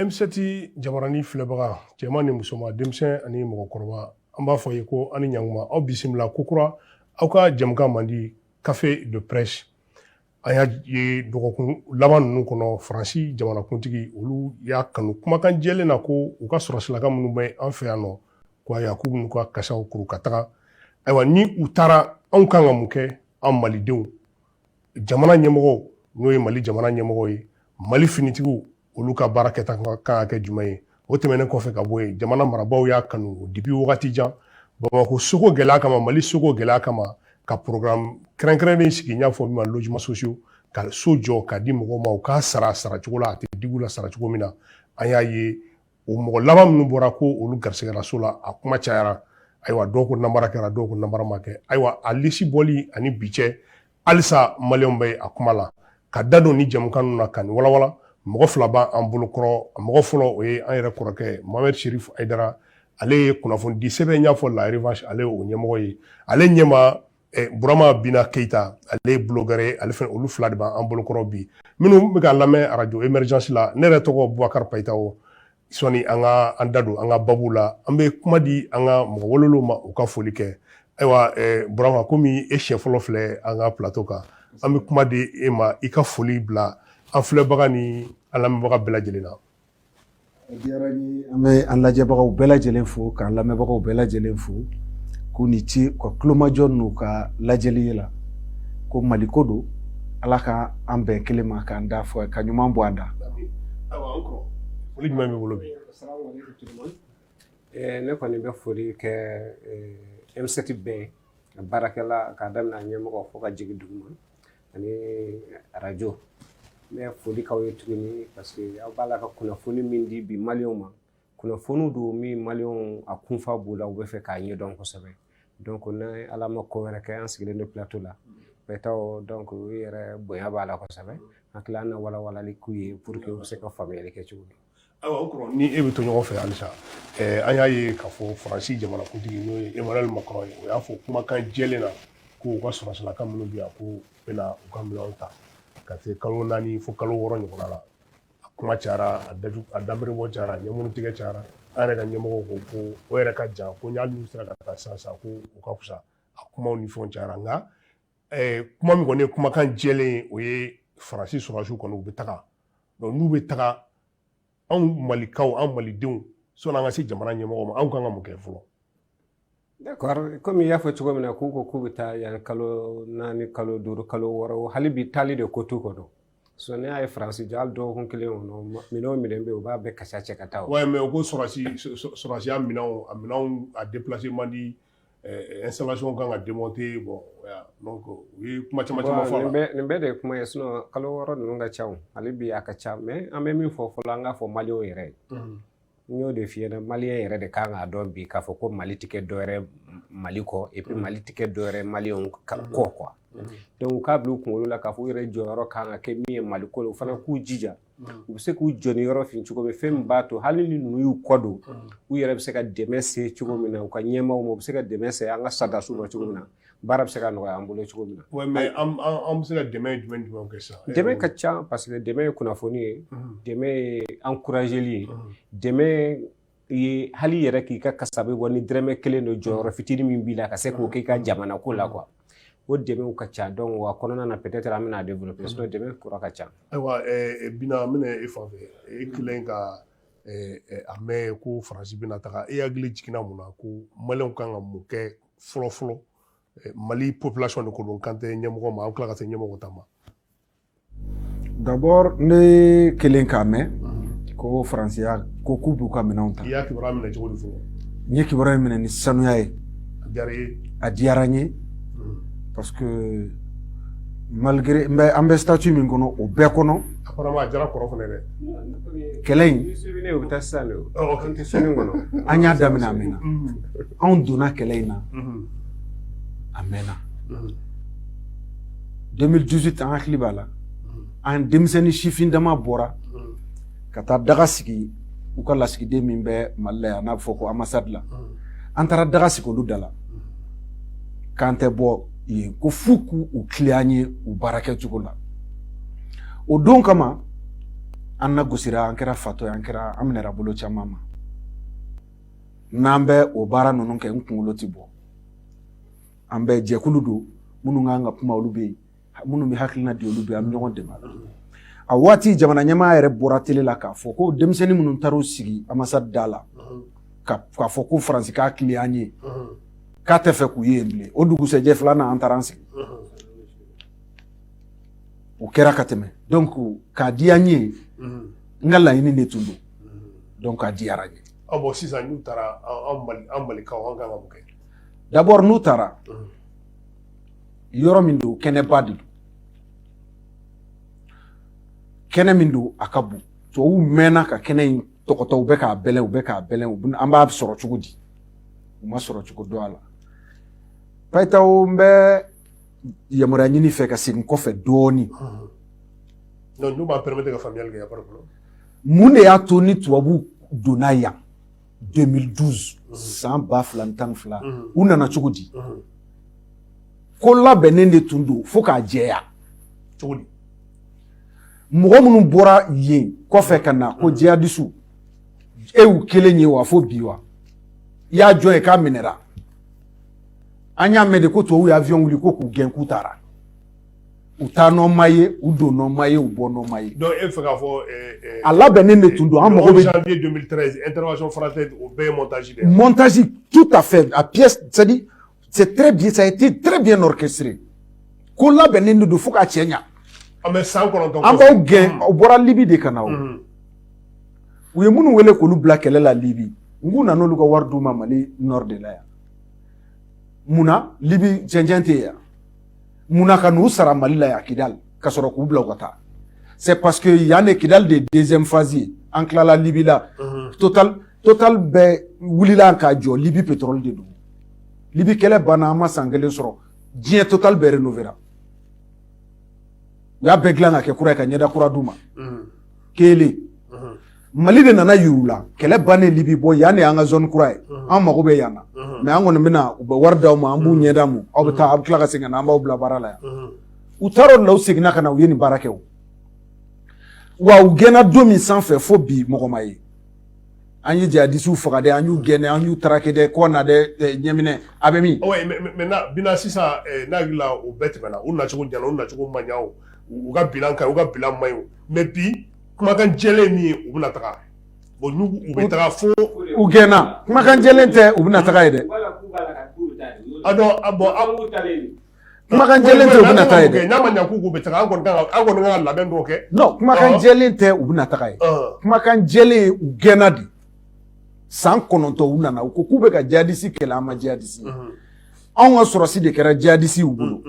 M7 jabarani filɛbaga cɛman ni musoman denmisɛn ani mɔgɔkɔrɔba an b'a fɔ ye ko ani ɲankuma aw bisimila kokura aw ka jamukan man di café de presse an y'a ye dɔgɔkun laban ninnu kɔnɔ Faransi jamanakuntigi olu y'a kanu kumakan jɛlen na ko u ka sɔrɔsilaka minnu bɛ an fɛ yan nɔ ko ayiwa k'u n'u ka kasaw kuru ka taga ayiwa ni u taara anw kan ka mun kɛ an malidenw jamana ɲɛmɔgɔw n'o ye Mali jamana ɲɛmɔgɔw ye Mali finitigiw olu ka baara kɛta kan ka kɛ jumɛn ye o tɛmɛnen kɔfɛ ka bɔ yen jamana marabaaw y'a kanu depuis wagati jan Bamako sogo gɛlɛya kama Mali sogo gɛlɛya kama ka programme kɛrɛnkɛrɛnnen sigi n y'a fɔ min ma logements sociaux ka so jɔ ka di mɔgɔw ma u k'a sara cogo la a tɛ digu la sara cogo min na an y'a ye o mɔgɔ laban minnu bɔra ko olu garisɛgɛra so la a kuma cayara ayiwa dɔw ko namara kɛra dɔw ko namara ma kɛ ayiwa a lisi bɔli ani bi cɛ halisa maliyɛnw bɛ a kuma la ka da don ni jamukan ninnu na ka nin walawala mɔgɔ fila b'an bolokɔrɔ a mɔgɔ fɔlɔ o ye an yɛrɛ kɔrɔkɛ Mohamed Cherif Aidara ale ye kunnafoni di sɛbɛn n y'a fɔ La Revanche ale o ɲɛmɔgɔ ye ale ɲɛma Burama Bina Keita ale ye blogueur ye ale fɛnɛ olu fila de b'an bolokɔrɔ bi minnu bɛ ka lamɛn radio émergence la ne yɛrɛ tɔgɔ Boubacar Payitaho sɔni an da don an ka babu la an bɛ kuma di an ka mɔgɔ wololiw ma u ka foli kɛ ayiwa Burama komi e siɲɛ fɔlɔ filɛ an ka plateau kan an bɛ kuma di e ma i ka foli bila an filɛbaga ni an lamɛnbaga bɛɛ lajɛlen na. A diyara n ye an bɛ an lajɛbagaw bɛɛ lajɛlen fo k'an lamɛnbagaw bɛɛ lajɛlen fo k'u ni ci ka kulomajɔ n'u ka lajɛli la ko Mali ko don Ala ka an bɛn kelen ma k'an da fɔ ka ɲuman bɔ an da. Ayiwa an kɔrɔ foli jumɛn b'i bolo bi. Ne kɔni bɛ foli kɛ M7 bɛɛ baarakɛla k'a daminɛ ɲɛmɔgɔ fo ka jigin duguma ani radio n bɛ foli k'aw ye tuguni parce que aw b'a la ka kunnafoni min di bi maliyɛnw ma kunnafoni don min maliyɛnw a kunfa b'u la u bɛ fɛ k'a ɲɛdɔn kosɛbɛ donc ne Ala ma ko wɛrɛ kɛ an sigilen don plateau la Payitaho donc u yɛrɛ bonya b'a la kosɛbɛ hakili an na walawalali k'u ye pour que u bɛ se ka faamuyali kɛ cogo min. Ayiwa o kɔrɔ ni e bɛ to ɲɔgɔn fɛ halisa an y'a ye k'a fɔ Faransi jamanakuntigi n'o ye Emmanuel Macron ye o y'a fɔ kumakan jɛlen na ko u ka sɔrɔsilaka minnu bɛ yan ko u bɛna u ka minɛnw ta ka se kalo 4 fo kalo 6 ɲɔgɔnna la a kuma cayara a damiribɔ cayara ɲɛmunu tigɛ cayara an yɛrɛ ka ɲɛmɔgɔw ko o yɛrɛ ka jan ko hali n'u sera ka taa sisan ko u ka fisa a kumaw ni fɛnw cayara nka kuma min kɔni ye kumakan jɛlen ye o ye Faransi sɔrɔdasiw kɔni u bɛ taga donc n'u bɛ taga anw Malikaw anw Malidenw sɔnni an ka se jamana ɲɛmɔgɔw ma anw kan ka mun kɛ fɔlɔ. D'accord comme i y'a fɔ cogo min na k'u ko k'u bɛ taa yan kalo 4 kalo 5 kalo 6 hali bi taali de ko t'u kɔnɔ so ne y'a ye Faransi jɔ hali dɔgɔkun kelen kɔnɔ minɛn bɛ yen u b'a bɛɛ kasa cɛ ka taa. Ouais mais o ko sɔrɔdasiya minɛnw a déplacé man di installation kan ka démonter bon donc u ye kuma caman fɔ la. Nin bɛɛ de ye kuma ye sinon kalo 6 ninnu ka ca hali bi a ka ca mais an bɛ min fɔ fɔlɔ an k'a fɔ maliyɛnw yɛrɛ ye. N y'o de f'i ɲɛna maliyɛn yɛrɛ de kan k'a dɔn bi k'a fɔ ko Mali tɛ kɛ dɔwɛrɛ Mali kɔ et puis Mali tɛ kɛ dɔwɛrɛ maliyɛnw kɔ quoi donc k'a bila u kunkolo la k'a fɔ u yɛrɛ jɔyɔrɔ kan ka kɛ min ye Mali ko la u fana k'u jija u bɛ se k'u jɔ ni yɔrɔ fin cogo min fɛn min b'a to hali ni ninnu y'u kɔ don u yɛrɛ bɛ se ka dɛmɛ se cogo min na u ka ɲɛmaaw ma u bɛ se ka dɛmɛ se an ka sardasiw ma cogo min na baara bɛ se ka nɔgɔya an bolo cogo min na. Ouais mais an bɛ se ka dɛmɛ jumɛn kɛ sisan. Dɛmɛ ka ca parce que dɛmɛ ye kunnafoni ye dɛmɛ ye encourageli ye dɛmɛ ye hali yɛrɛ k'i ka kasabe bɔ ni dɛrɛmɛ kelen don jɔyɔrɔ fitinin min b'i la ka se k'o k'i ka jamana ko la quoi o dɛmɛw ka ca donc wa kɔnɔna na peut-être an bɛna développer sinon dɛmɛ kura ka ca. Ayiwa Bina n bɛna e fan fɛ e kɛlen ka a mɛn ko Faransi bɛna taga e hakili jiginna mun na ko maliyɛnw kan ka mun kɛ fɔlɔ Mali population de ko don kan tɛ ɲɛmɔgɔ ma an tila ka se ɲɛmɔgɔ ta ma. D'abord ne kɛlen k'a mɛn ko Faransiya ko k'u b'u ka minɛnw ta. I y'a kibaruya minɛ cogo di fɔlɔ. N ye kibaruya minɛ ni sanuya ye. A diyara n ye parce que malgré an bɛ statut min kɔnɔ o bɛɛ kɔnɔ. Apparemment a diyara kɔrɔ fana dɛ. Kɛlɛ in an y'a daminɛ a mɛnna anw donna kɛlɛ in na a mɛnna 2018 an hakili b'a la an denmisɛnnin sifin dama bɔra ka taa daga sigi u ka lasigiden min bɛ Mali la yan n'a bɛ fɔ ko ambassade la an taara daga sigi olu da la k'an tɛ bɔ yen ko f'u k'u tilen an ye u baara kɛ cogo la o don kama an na gosira an kɛra fatɔ ye an kɛra an minɛra bolo caman ma n'an bɛ o baara ninnu kɛ n kunkolo ti bɔ an bɛ jɛkulu don minnu kan ka kuma olu bɛ yen minnu bɛ hakilina di olu bɛ an bɛ ɲɔgɔn dɛmɛ a waati jamana ɲɛmaa yɛrɛ bɔra tele la k'a fɔ ko denmisɛnnin minnu taar'u sigi ambassade da la k'a fɔ ko faransi k'a tile an ye k'a tɛ fɛ k'u ye yen bilen o dugusɛjɛ filanan an taara an sigi o kɛra ka tɛmɛ donc k'a di an ye n ka laɲini de tun don donc k'a diyara n ye. Bon sisan n'u taara an malikaw an kan ka mun kɛ. D'abord n'u taara yɔrɔ min don kɛnɛba de don kɛnɛ min don a ka bon tubabuw mɛnna ka kɛnɛ in tɔgɔtɔ u bɛ k'a bɛlɛn an b'a sɔrɔ cogo di u ma sɔrɔ cogo dɔn a la Payitaw n bɛ yamaruya ɲini fɛ ka segin kɔfɛ dɔɔni. Donc n'u b'a permettre ka faamuyali kɛ par exemple. Mun de y'a to ni tubabuw donna yan 2012 san 2012 u nana cogo di ko labɛnnen de tun don fo k'a jɛya cogo di mɔgɔ minnu bɔra yen kɔfɛ ka na ko jihadisu e y'u kelen ye wa fo bi wa i y'a jɔ ye k'a minɛra an y'a mɛn de ko tubabuw ye avion wuli ko k'u gɛn k'u taara u taa nɔ ma ye u don nɔ ma ye u bɔ nɔ ma ye donc e fɛ k'a fɔ a labɛnnen de tun don an mago bɛ janvier 2013 intervention française o bɛɛ ye montage de ye montage tout à fait a pièce c'est-à-dire c'est très bien ça a été très bien orchestré ko labɛnnen de don fo k'a cɛ ɲa an bɛ san 9 an b'aw gɛn u bɔra Libi de ka na o u ye minnu wele k'olu bila kɛlɛ la Libi n k'u nana olu ka wari d'u ma Mali nord de la yan munna Libi cɛncɛn tɛ yen yan munna ka n'u sara Mali la yan Kidal ka sɔrɔ k'u bila u ka taa c'est parce que yan de Kidal de deuxième phase ye an tilala Libi la Total bɛɛ wulila k'a jɔ Libi pétrole de don Libi kɛlɛ banna an ma san kelen sɔrɔ diɲɛ Total bɛɛ rénovera u y'a bɛɛ dilan ka kɛ kura ye ka ɲɛda kura d'u ma kelen Mali de nana yuru la kɛlɛ bannen Libi bɔ yan de y'an ka zone kura ye an mago bɛ yan na mais an kɔni bɛna u bɛ wari d'aw ma an b'u ɲɛda mu aw bɛ taa aw bɛ tila ka segin ka na an b'aw bila baara la yan u taara o de la u seginna ka na u ye nin baara kɛ o wa u gɛnna don min sanfɛ fo bi mɔgɔ ma ye an ye jihadisiw faga dɛ an y'u gɛnɛ an y'u traqué dɛ kɔ na dɛ ɲɛminɛ a bɛ min. oui mais bina sisan n'a hakilila o bɛɛ tɛmɛna u nacogo ɲana u nacogo man ɲa o u ka bilan ka u ka bilan man ɲi o mais bi kumakan jɛlen min ye u bɛna taga bon n'u u bɛ taga fo. u gɛnna kumakan jɛlen tɛ u bɛna taga ye dɛ. kumakan jɛlen tɛ u bɛna taga ye dɛ. n'a ma ɲa k'u bɛ taga an kɔni kan ka labɛn dɔw kɛ. non kumakan jɛlen tɛ u bɛna taga ye. kumakan jɛlen u gɛnna de. san 9 u nana u ko k'u bɛ ka jihadisi kɛlɛ an ma jihadisi anw ka sɔrɔsi de kɛra jihadisi u bolo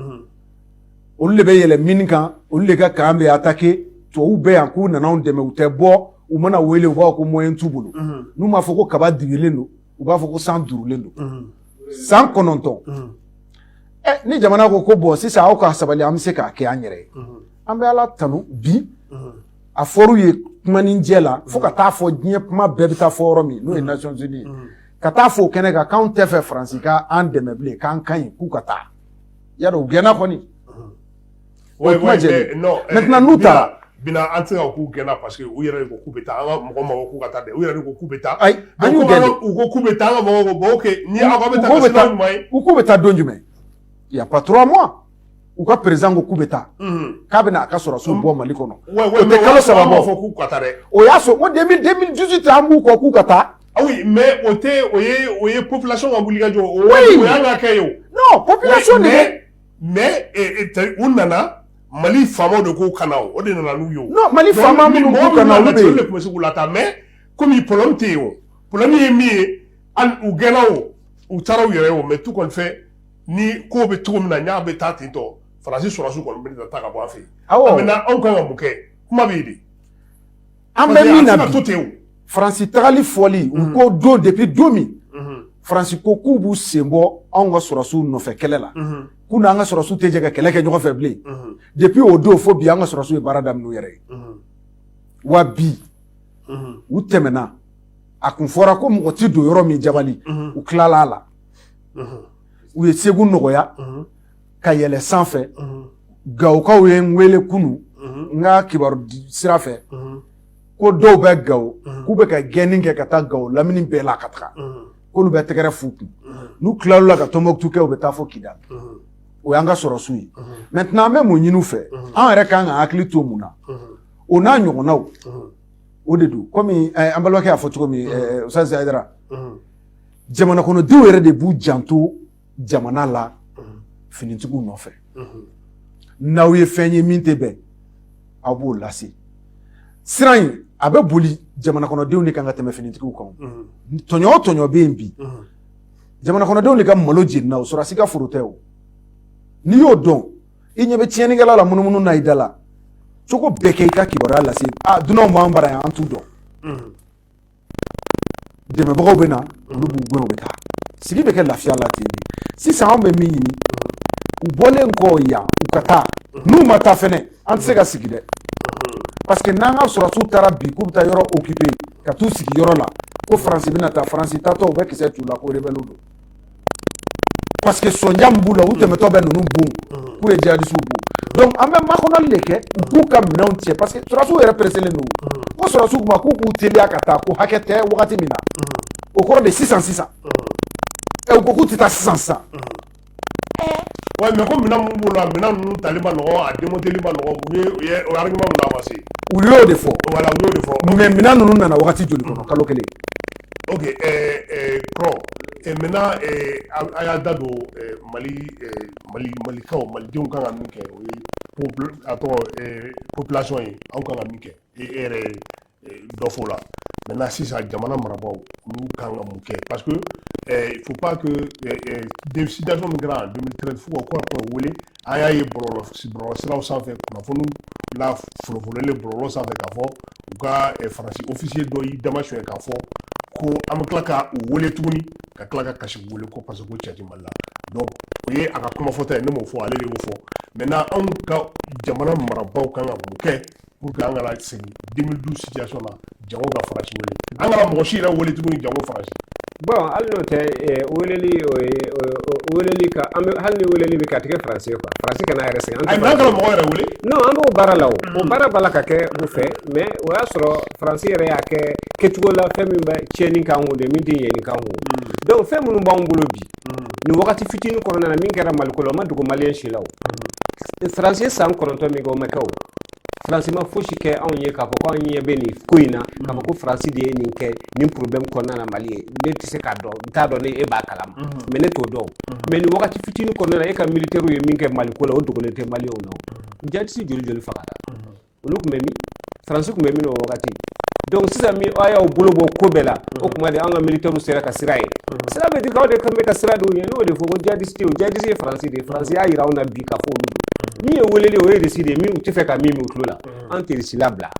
olu de bɛ yɛlɛ mini kan olu de ka kan bɛ attaqué tubabuw bɛ yan k'u nana anw dɛmɛ u tɛ bɔ u mana wele u b'a fɔ ko moyen t'u bolo n'u m'a fɔ ko kaba digilen don u b'a fɔ ko san durulen don san 9 ni jamana ko bon sisan aw ka sabali an bɛ se k'a kɛ an yɛrɛ ye an bɛ Ala tanu bi a fɔr'u ye kumanin jɛ la fo ka taa fɔ diɲɛ kuma bɛɛ bɛ taa fɔ yɔrɔ min n'o ye Nations Unies ka taa fɔ o kɛnɛ kan k'anw tɛ fɛ Faransi ka an dɛmɛ bilen k'an ka ɲi k'u ka taa yadɔ u gɛnna kɔni o ye kuma jɛlen maintenant n'u taara bina an tɛ se ka k'u gɛnna parce que u yɛrɛ de ko k'u bɛ taa an ka mɔgɔ ma ko k'u ka taa dɛ u yɛrɛ de ko k'u bɛ taa ayi an y'u gɛn u ko k'u bɛ taa an ka mɔgɔw ko bon ok ni aw ka bɛ taa ka se n'aw ɲuman ye u k'u bɛ taa don jumɛn il y a pas 3 mois u ka président ko k'u bɛ taa k'a bɛna a ka sɔrɔsiw bɔ Mali kɔnɔ o tɛ kalo 3 bɔ fɔ k'u ka taa dɛ o y'a sɔrɔ ko 2018 an b'u kɔ k'u ka taa ah oui mais o ye population ka wulikajɔ o y'an ka kɛ ye o non population de mais u nana Mali faamaw de ko kana o de nana n'u ye o non Mali faama minnu k'u kana olu de tun bɛ se k'u lataa mais comme problème tɛ yen o problème ye min ye u gɛnna o u taara u yɛrɛ ye o mais tu kɔni fɛ ni ko bɛ cogo min na n'a bɛ taa ten tɔ Faransi sɔrɔsiw kɔni bɛ taa ka bɔ an fɛ yen maintenant anw kan ka mun kɛ kuma bɛ yen de an bɛ min na bi Faransi tagali fɔli u ko don depuis don min Faransi ko k'u b'u sen bɔ anw ka sɔrɔsiw nɔfɛ kɛlɛ la k'u n'an ka sɔrɔsiw tɛ jɛ ka kɛlɛ kɛ ɲɔgɔn fɛ bilen depuis o don fo bi an ka sɔrɔsiw ye baara daminɛ u yɛrɛ ye wa bi u tɛmɛna a kun fɔra ko mɔgɔ tɛ don yɔrɔ min jabali u tilala a la u ye Segu nɔgɔya ka yɛlɛ sanfɛ Gawukaw ye n wele kunu n ka kibaru sira fɛ ko dɔw bɛ Gawo k'u bɛ ka gɛnni kɛ ka taa Gawo lamini bɛɛ la ka taga k'olu bɛ tɛgɛrɛ fu kun n'u tilal'o la ka Tombouctou kɛ u bɛ taa fɔ Kidal o y'an ka sɔrɔsiw ye maintenant an bɛ mun ɲini u fɛ an yɛrɛ kan ka hakili to mun na o n'a ɲɔgɔnnaw o de don komi an balimakɛ y'a fɔ cogo min Ustaz Hayidara jamana kɔnɔdenw yɛrɛ de b'u janto jamana la finitigiw nɔfɛ n'aw ye fɛn ye min tɛ bɛn aw b'o lase siran in a bɛ boli jamana kɔnɔdenw de kan ka tɛmɛ finitigiw kan tɔɲɔ o tɔɲɔ bɛ yen bi jamana kɔnɔdenw de ka malo jenina o sɔrɔsi ka foro tɛ o n'i y'o dɔn i ɲɛ bɛ tiɲɛnikɛla la munumunu na i da la cogo bɛɛ kɛ i ka kibaruya lase dunanw b'an bara yan an t'u dɔn dɛmɛbagaw bɛ na olu b'u gɛn u bɛ taa sigi bɛ kɛ lafiya la ten de sisan anw bɛ min ɲini u bɔlen kɔ yan u ka taa n'u ma taa fɛnɛ an tɛ se ka sigi dɛ parce que n'an ka sɔrɔsiw taara bi k'u bɛ taa yɔrɔ occuper ka t'u sigi yɔrɔ la ko faransi bɛna taa faransi taatɔ u bɛ kisɛ t'u la ko rebelle don parce que sɔnja min b'u la u tɛmɛtɔ bɛ ninnu bon k'u ye jihadistes bon donc an bɛ makɔnɔli de kɛ u k'u ka minɛnw cɛ parce que sɔrɔsiw yɛrɛ presselen don ko sɔrɔsiw ma k'u k'u teliya ka taa ko hakɛ tɛ wagati min na o kɔrɔ de sisan u ko k'u tɛ taa sisan ouais mais ko minɛn mun b'u la minɛn ninnu tali ma nɔgɔn a démonteli ma nɔgɔn u ye o argument mun avancé u y'o de fɔ voilà u y'o de fɔ mais minɛn ninnu nana wagati joli kɔnɔ kalo kelen ok Kɔrɔ maintenant a y'a da don malikaw malidenw kan ka min kɛ o ye population ye anw kan ka min kɛ e yɛrɛ dɔ fɔ la maintenant sisan jamana marabaaw n'u kan ka mun kɛ parce que il faut pas que situation min kɛra en 2013 fo ka ko wele an y'a ye bɔlɔlɔsiraw sanfɛ kunnafoniw la folofololen bɔlɔlɔ sanfɛ k'a fɔ u ka faransi officier dɔ y'i damasiyɛ k'a fɔ ko an bɛ tila ka u wele tuguni ka tila ka kasi wele ko parce que ko cɛ ti Mali la donc o ye a ka kuma fɔta ye ne m'o fɔ ale de y'o fɔ maintenant anw ka jamana marabaaw kan ka mun kɛ pour que an kana segin 2012 situation na jango ka faransi wele an kana mɔgɔ si yɛrɛ wele tuguni jango faransi bon hali n'o tɛ weleli ka hali ni weleli bɛ ka tigɛ faransi ye quoi faransi kana yɛrɛ sɛgɛn ayi n'an kana mɔgɔ yɛrɛ wele non an b'o baara la o baara b'a la ka kɛ u fɛ mais o y'a sɔrɔ faransi yɛrɛ y'a kɛ kɛcogo la fɛn min bɛ tiɲɛni kan o de min tɛ ɲɛni kan o donc fɛn minnu b'anw bolo bi nin wagati fitinin kɔnɔna na min kɛra Maliko la o ma dogo maliyɛn si la o faransi ye san 9 min kɛ o ma kɛ o faransi ma fosi kɛ anw ye k'a fɔ ko anw ɲɛ bɛ nin ko in na k'a fɔ ko faransi de ye nin kɛ nin problème kɔnɔna na Mali ye ne tɛ se k'a dɔn n t'a dɔn ne e b'a kalama mais ne t'o dɔn mais nin wagati fitinin kɔnɔna na e ka militaires ye min kɛ Maliko la o dogolen tɛ maliyɛnw na o jihadiste joli fagara olu tun bɛ min faransi tun bɛ min o wagati donc sisan min a y'aw bolo bɔ ko bɛɛ la o tuma de an ka militaires sera ka sira ye sira bɛ di k'aw de kan bɛ ka sira dɔw ɲɛ n'o de fɔ ko jihadiste ye faransi de ye faransi y'a yira anw na bi k'a fɔ olu min ye weleli o ye récit de ye min u tɛ fɛ ka min u tulo la an tɛ récit labila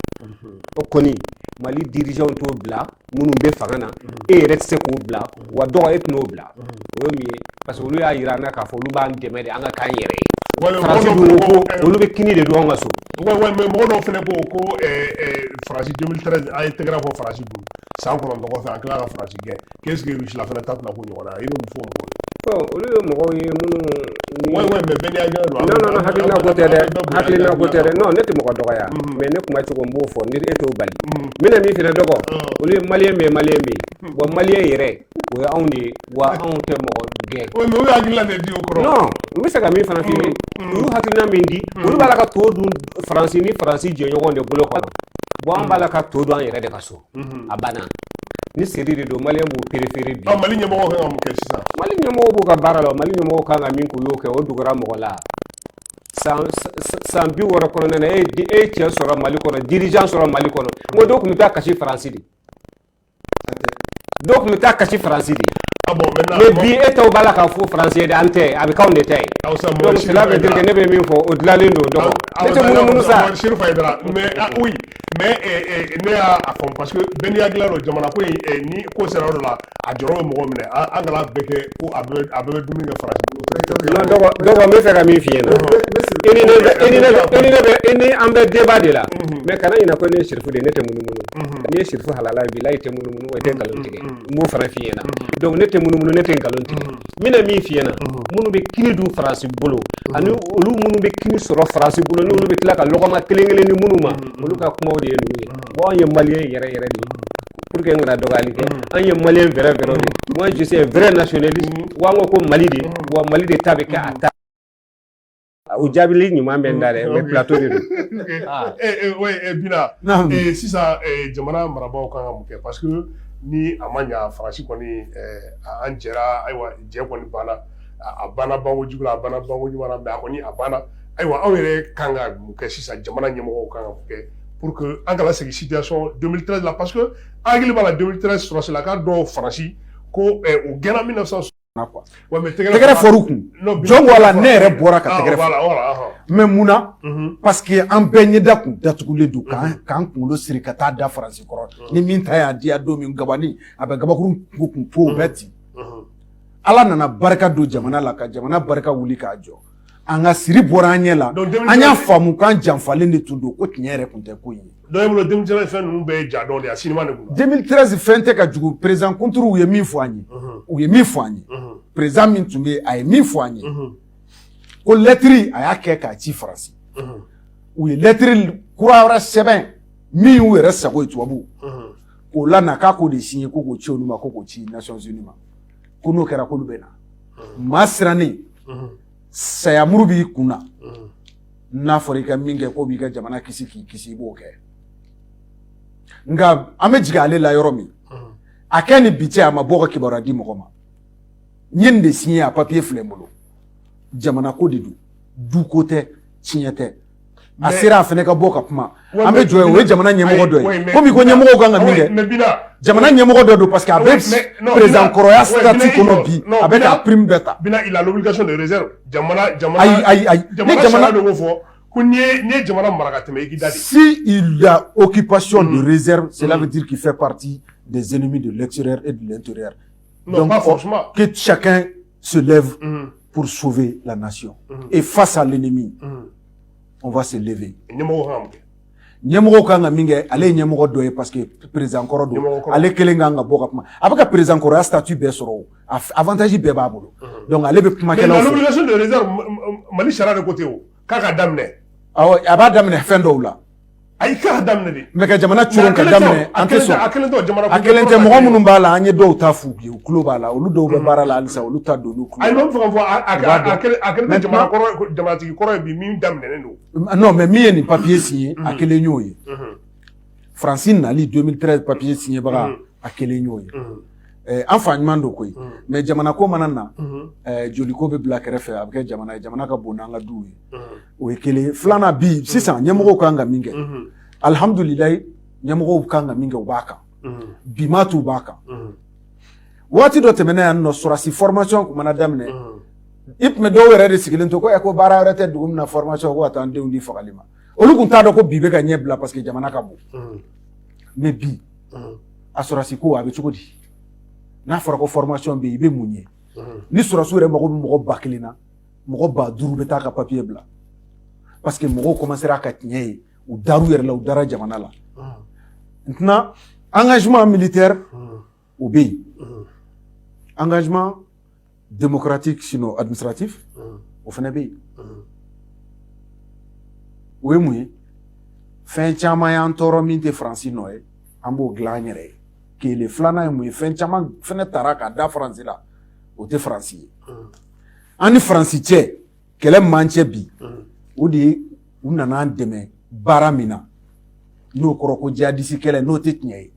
o kɔni Mali dirigeants t'o bila minnu bɛ fanga na e yɛrɛ tɛ se k'o bila wa dɔgɔ e tɛn'o bila o ye min ye parce que olu y'a yira an na k'a fɔ olu b'an dɛmɛ de an ka k'an yɛrɛ ye faransi dun ko olu bɛ kini de don an ka so mais mɔgɔ dɔw fɛnɛ ko faransi 2013 an ye tɛgɛrɛ fɔ faransi dun san 9 kɔfɛ an tila ka faransi gɛn qu'est-ce que Russie la fɛnɛ ta tɛna ko ɲɔgɔn na i bɛ mun fɔ mɔgɔw ye bon olu ye mɔgɔw ye minnu mais bɛɛ n'i hakilina don non hakilina ko tɛ dɛ non ne tɛ mɔgɔ dɔgɔya mais ne kuma cogo n b'o fɔ ni e t'o bali n bɛna min fɛnɛ dɔgɔ olu ye maliyɛn bɛ yen bon maliyɛn yɛrɛ o ye anw de ye wa anw tɛ mɔgɔ gɛn mais o ye hakilina de di o kɔrɔ non n bɛ fɛ ka min fana f'i ye u y'u hakilina min di olu b'a la ka to dun faransi ni faransi jɛɲɔgɔn de bolo kɔnɔ bon an b'a la ka to dun an yɛrɛ de ka so a banna ni seri de don maliyɛn b'o perefere bi Mali ɲɛmɔgɔw kan ka mun kɛ sisan Mali ɲɛmɔgɔw b'u ka baara la Mali ɲɛmɔgɔw kan ka min k'u y'o kɛ o dugura mɔgɔ la san 60 kɔnɔna na e ye cɛ sɔrɔ Mali kɔnɔ dirigeant sɔrɔ Mali kɔnɔ n ko dɔw tun bɛ taa kasi faransi de dɔw tun bɛ taa kasi faransi de mais bi e taw b'a la k'a fɔ faransi ye de an tɛ a bɛ k'anw de ta ye donc cela veut dire que ne bɛ min fɔ o dilanlen don dɔgɔ ne tɛ munumunu sa oui mais ne y'a fɔ parce que bɛɛ n'i hakilina don jamana ko in ni ko sera yɔrɔ la a jɔyɔrɔ bɛ mɔgɔ minɛ an kana bɛɛ kɛ ko a bɛɛ bɛ dumuni kɛ faransi bolo non dɔgɔ n bɛ fɛ ka min f'i ɲɛna ini an bɛ débat de la mais kana ɲina ko ne ye sirifu de ne tɛ munumunu ni ye sirifu halala bilahi tɛ munumunu o tɛ nkalon tigɛ n b'o fana f'i ɲɛna donc ne tɛ munumunu ne tɛ nkalon tigɛ min na min f'i ɲɛna minnu bɛ kini dun faransi bolo ani olu minnu bɛ kini sɔrɔ faransi bolo ni olu bɛ tila ka lɔgɔma kelen kelen di minnu ma olu ka kumaw de ye ninnu ye bon an ye maliyɛn yɛrɛ yɛrɛ de ye pour que n kana dɔgɔyali kɛ an ye maliyɛn vrai vrai de moi je suis un vrai nationaliste wa n ko ko Mali de wa Mali de ta bɛ kɛ a ta o jaabili ɲuman bɛ n da dɛ mais plateau de don. Bina sisan jamana marabaaw kan ka mun kɛ parce que ni a ma ɲa faransi kɔni an jɛra ayiwa jɛ kɔni banna a banna banko jugu la a banna banko ɲuman na mais a kɔni a banna ayiwa aw yɛrɛ kan ka mun kɛ sisan jamana ɲɛmɔgɔw kan ka mun kɛ pour que an kana segin situation 2013 la parce que an hakili b'a la 2013 sɔrɔsilaka dɔw faransi ko u gɛnna 1960 quoi tɛgɛrɛ fɔr'u kun jɔn wala ne yɛrɛ bɔra ka tɛgɛrɛ fɔ mais munna parce que an bɛɛ ɲɛda kun datugulen don k'an kunkolo siri ka taa da faransi kɔrɔ ni min ta y'a diya don min gabani a bɛ gabakurun kun fo o bɛɛ ci ala nana barika don jamana la ka jamana barika wuli k'a jɔ an ka siri bɔra an ɲɛ la an y'a faamu k'an janfalen de tun don ko tiɲɛ yɛrɛ kun tɛ ko ye donc bolo 2013 fɛn ninnu bɛɛ ye ja dɔn de a sinima de kun 2013 fɛn tɛ ka jugu président kunturu u ye min fɔ an ye u ye min fɔ an ye président min tun bɛ a ye min fɔ an ye ko lɛtiri a y'a kɛ k'a ci faransi u ye lɛtiri kura wɛrɛ sɛbɛn min y'u yɛrɛ sago ye tubabu k'o lana k'a k'o de signé ko k'o ci olu ma ko k'o ci Nations Unies ma ko n'o kɛra k'olu bɛ na maa sirannen sayamuru b'i kun na n'a fɔra i ka min kɛ k'o b'i ka jamana kisi k'i kisi i b'o kɛ nka an bɛ jigin ale la yɔrɔ min a kɛ ni bi cɛ a ma bɔ ka kibaruya di mɔgɔ ma n ye nin de signé a papier filɛ n bolo jamana ko de don du ko tɛ tiɲɛ tɛ a sera a fana ka bɔ ka kuma an bɛ jɔ o ye jamana ɲɛmɔgɔ dɔ ye komi ko ɲɛmɔgɔw kan ka min kɛ jamana ɲɛmɔgɔ dɔ don parce que a bɛ président kɔrɔya statut kɔnɔ bi a bɛ ka prime bɛɛ ta il a l'obligation de réserve jamana ayi ni jamana de ko fɔ ko n'i ye jamana mara ka tɛmɛ i k'i da de si il a occupation de réserve cela veut dire qu'il fait partie des ennemis de l'extérieur et de l'intérieur donc pas forcément que chacun se lève pour sauver la nation et face à l'ennemi on va se lever ɲɛmɔgɔw kan ka min kɛ ale ye ɲɛmɔgɔ dɔ ye parce que président kɔrɔ don ale kelen kan ka bɔ ka kuma a bɛ ka président kɔrɔya statut bɛɛ sɔrɔ o avantage bɛɛ b'a bolo donc ale bɛ kumakɛlaw fɛ l'obligation de réserve Mali sariya de ko ten o k'a ka daminɛ awɔ a b'a daminɛ fɛn dɔw la ayi k'a ka daminɛ de mais ka jamana curon ka daminɛ an tɛ sɔn a kelen tɛ mɔgɔ minnu b'a la an ye dɔw ta f'u ye u tulo b'a la olu dɔw bɛ baara la halisa olu ta don olu tulo ayi n'o bɛ fɛ ka fɔ a kelen tɛ jamanatigi kɔrɔ ye bi min daminɛnen don non mais min ye nin papier signé a kelen y'o ye Fransi nali 2013 papier signé baga a kelen y'o ye an fa ɲuman don koyi mais jamana ko mana na joli ko bɛ bila kɛrɛfɛ a bɛ kɛ jamana ye jamana ka bon n'an ka duw ye o ye kelen filanan bi sisan ɲɛmɔgɔw kan ka min kɛ alihamudulilayi ɲɛmɔgɔw kan ka min kɛ u b'a kan bi ma t'u b'a kan waati dɔ tɛmɛna yan nɔ sɔrɔsi formation tun mana daminɛ i tun bɛ dɔw yɛrɛ de sigilen to ko baara wɛrɛ tɛ dugu min na formation ko ka taa an denw di fagali ma olu tun t'a dɔn ko bi bɛ ka ɲɛ bila parce que jamana ka bon mais bi a sɔrɔsi ko a bɛ cogo di n'a fɔra ko formation bɛ yen i bɛ mun ye ni sɔrɔsiw yɛrɛ mago bɛ mɔgɔ 1000 na mɔgɔ 5000 bɛ taa ka papier bila parce que mɔgɔw commencera ka tiɲɛ ye u dar'u yɛrɛ la u dara jamana la maintenant engagement militaire o bɛ yen engagement démocratique sinon administratif o fana bɛ yen o ye mun ye fɛn caman y'an tɔɔrɔ min tɛ faransi nɔ ye an b'o dilan an yɛrɛ ye kele filanan ye mun ye fɛn caman fɛnɛ tara ka da faransi la o tɛ faransi ye an ni faransi cɛ kɛlɛ man cɛ bi o de ye u nana an dɛmɛ baara min na n'o kɔrɔ ko jihadisi kɛlɛ n'o tɛ tiɲɛ ye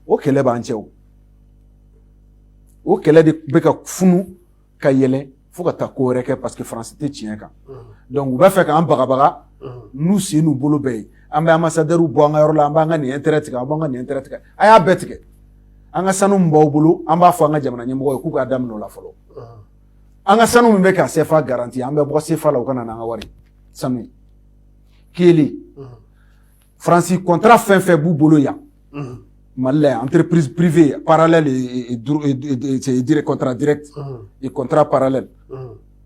o kɛlɛ b'an cɛ o kɛlɛ de bɛ ka funu ka yɛlɛ fo ka taa ko wɛrɛ kɛ parce que faransi tɛ tiɲɛ kan donc u b'a fɛ k'an bagabaga n'u sen n'u bolo bɛɛ ye an bɛ ambassadeur bɔ an ka yɔrɔ la an b'an ka nin intérêt tigɛ an b'an ka nin intérêt tigɛ a y'a bɛɛ tigɛ an ka sanu min b'aw bolo an b'a fɔ an ka jamana ɲɛmɔgɔ ye k'u k'a daminɛ o la fɔlɔ an ka sanu min bɛ ka CFA garanti an bɛ bɔ CFA la u ka na n'an ka wari sanu kelen faransi contrat fɛn fɛn b'u bolo yan Mali la entreprise privée parallèle et contrat direct et contrat parallèle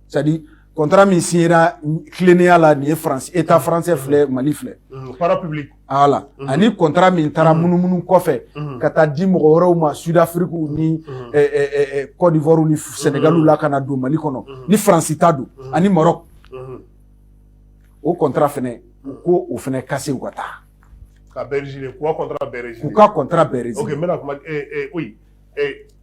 c'est-à-dire contrat min signera tilennenya la nin ye France état français filɛ Mali filɛ parapublic voilà ani contrat min taara munumunu kɔfɛ ka taa di mɔgɔ wɛrɛw ma Sud Afrique ni Côte d'Ivoire ni Sénégal la kana don Mali kɔnɔ ni France ta don ani Maroc o contrat fɛnɛ ko o fɛnɛ kase u ka taa ka Belgique ko contrat Belgique u ka contrat Belgique OK maintenant kuma oui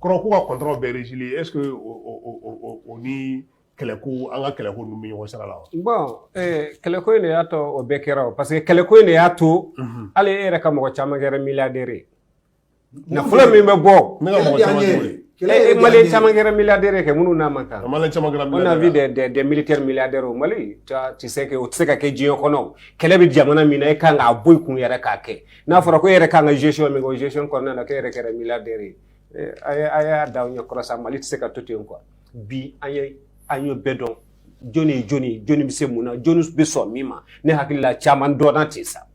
kɔrɔ ko ka contrat Belgique est-ce que o ni kɛlɛko an ka kɛlɛko ninnu bɛ ɲɔgɔn sira la wa bon kɛlɛko in de y'a to o bɛɛ kɛra o parce que kɛlɛko in de y'a to hali e yɛrɛ ka mɔgɔ caman kɛra milliardaire ye nafolo min bɛ bɔ ne ka mɔgɔ caman ye Malien caman kɛra milliardaire kɛ minnu n'a man kan Malien caman kɛra on a vu des militaires milliardaires au Mali tu sais que o tɛ se ka kɛ diɲɛ kɔnɔ kɛlɛ bɛ jamana min na e kan k'a bɔ i kun yɛrɛ k'a kɛ n'a fɔra ko e yɛrɛ kan ka gestion min kɛ o gestion kɔnɔna na k'e yɛrɛ kɛra milliardaire ye a y'a da o ɲɛ kɔrɔ sa Mali tɛ se ka to ten quoi bi an y'o bɛɛ dɔn joni bɛ se mun na joni bɛ sɔn min ma ne hakili la caman dɔnna ten sa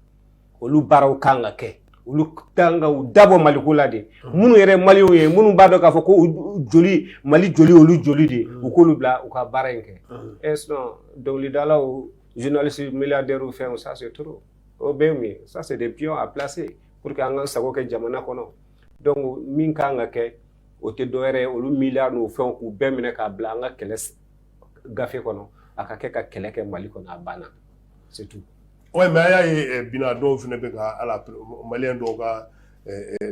olu baaraw kan ka kɛ olu kan ka u dabɔ Maliko la de minnu yɛrɛ Maliens ye minnu b'a dɔn k'a fɔ ko Mali joli olu joli de u k'olu bila u ka baara in kɛ sinon dɔnkilidalaw journalistes milliardaires fɛnw ça c'est trop o bɛ min ça c'est des pions à placer pour que an ka sago kɛ jamana kɔnɔ donc min kan ka kɛ o tɛ dɔwɛrɛ ye olu milliards n'o fɛnw k'u bɛɛ minɛ k'a bila an ka kɛlɛ gafe kɔnɔ a ka kɛ ka kɛlɛ kɛ Mali kɔnɔ a banna c'est tout ouais mais a y'a ye bina dɔw fɛnɛ bɛ ka ala Malien dɔw ka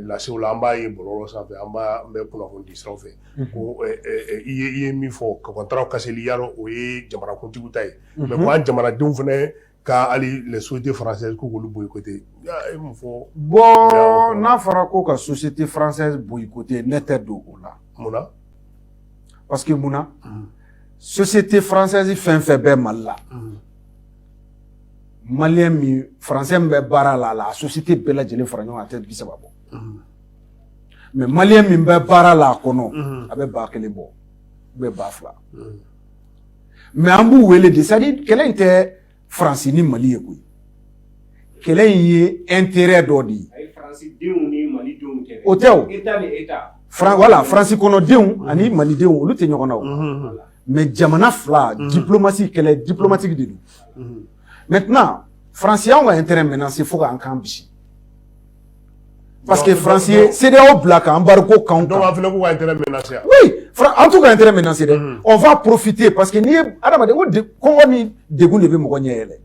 lasew la an b'a ye bɔlɔlɔ sanfɛ an bɛ kunnafoni di siraw fɛ ko i ye min fɔ ka contrat kasɛli yarɔ o ye jamanakuntigiw ta ye mais ko an jamanadenw fɛnɛ ka hali les sociétés françaises ko k'olu boycotter e mun fɔ bon n'a fɔra ko ka société française boycotter ne tɛ don o la munna parce que munna société française fɛn fɛn bɛ Mali la Malien min français min bɛ baara la a société bɛɛ lajɛlen fara ɲɔgɔn kan a tɛ 30 bɔ mais Malien min bɛ baara la a kɔnɔ a bɛ 1000 bɔ ou bien 2000 mais an b'u wele de c'est à dire kɛlɛ in tɛ France ni Mali ye koyi kɛlɛ in ye intérêt dɔ de ye France denw ni Mali denw tɛ o tɛ o état ni état voilà France kɔnɔdenw ani Mali denw olu tɛ ɲɔgɔn na o mais jamana fila diplomatie kɛlɛ diplomatique de don maintenant France y'anw ka intérêt menacé fo k'an kan bisi parce que France ye CEDEAO bila ka embargo kan donc an fɛnɛ k'u ka intérêt menacé oui an t'u ka intérêt menacé dɛ on va profiter parce que n'i ye adamaden ko kɔngɔ ni degun de bɛ mɔgɔ ɲɛ yɛlɛ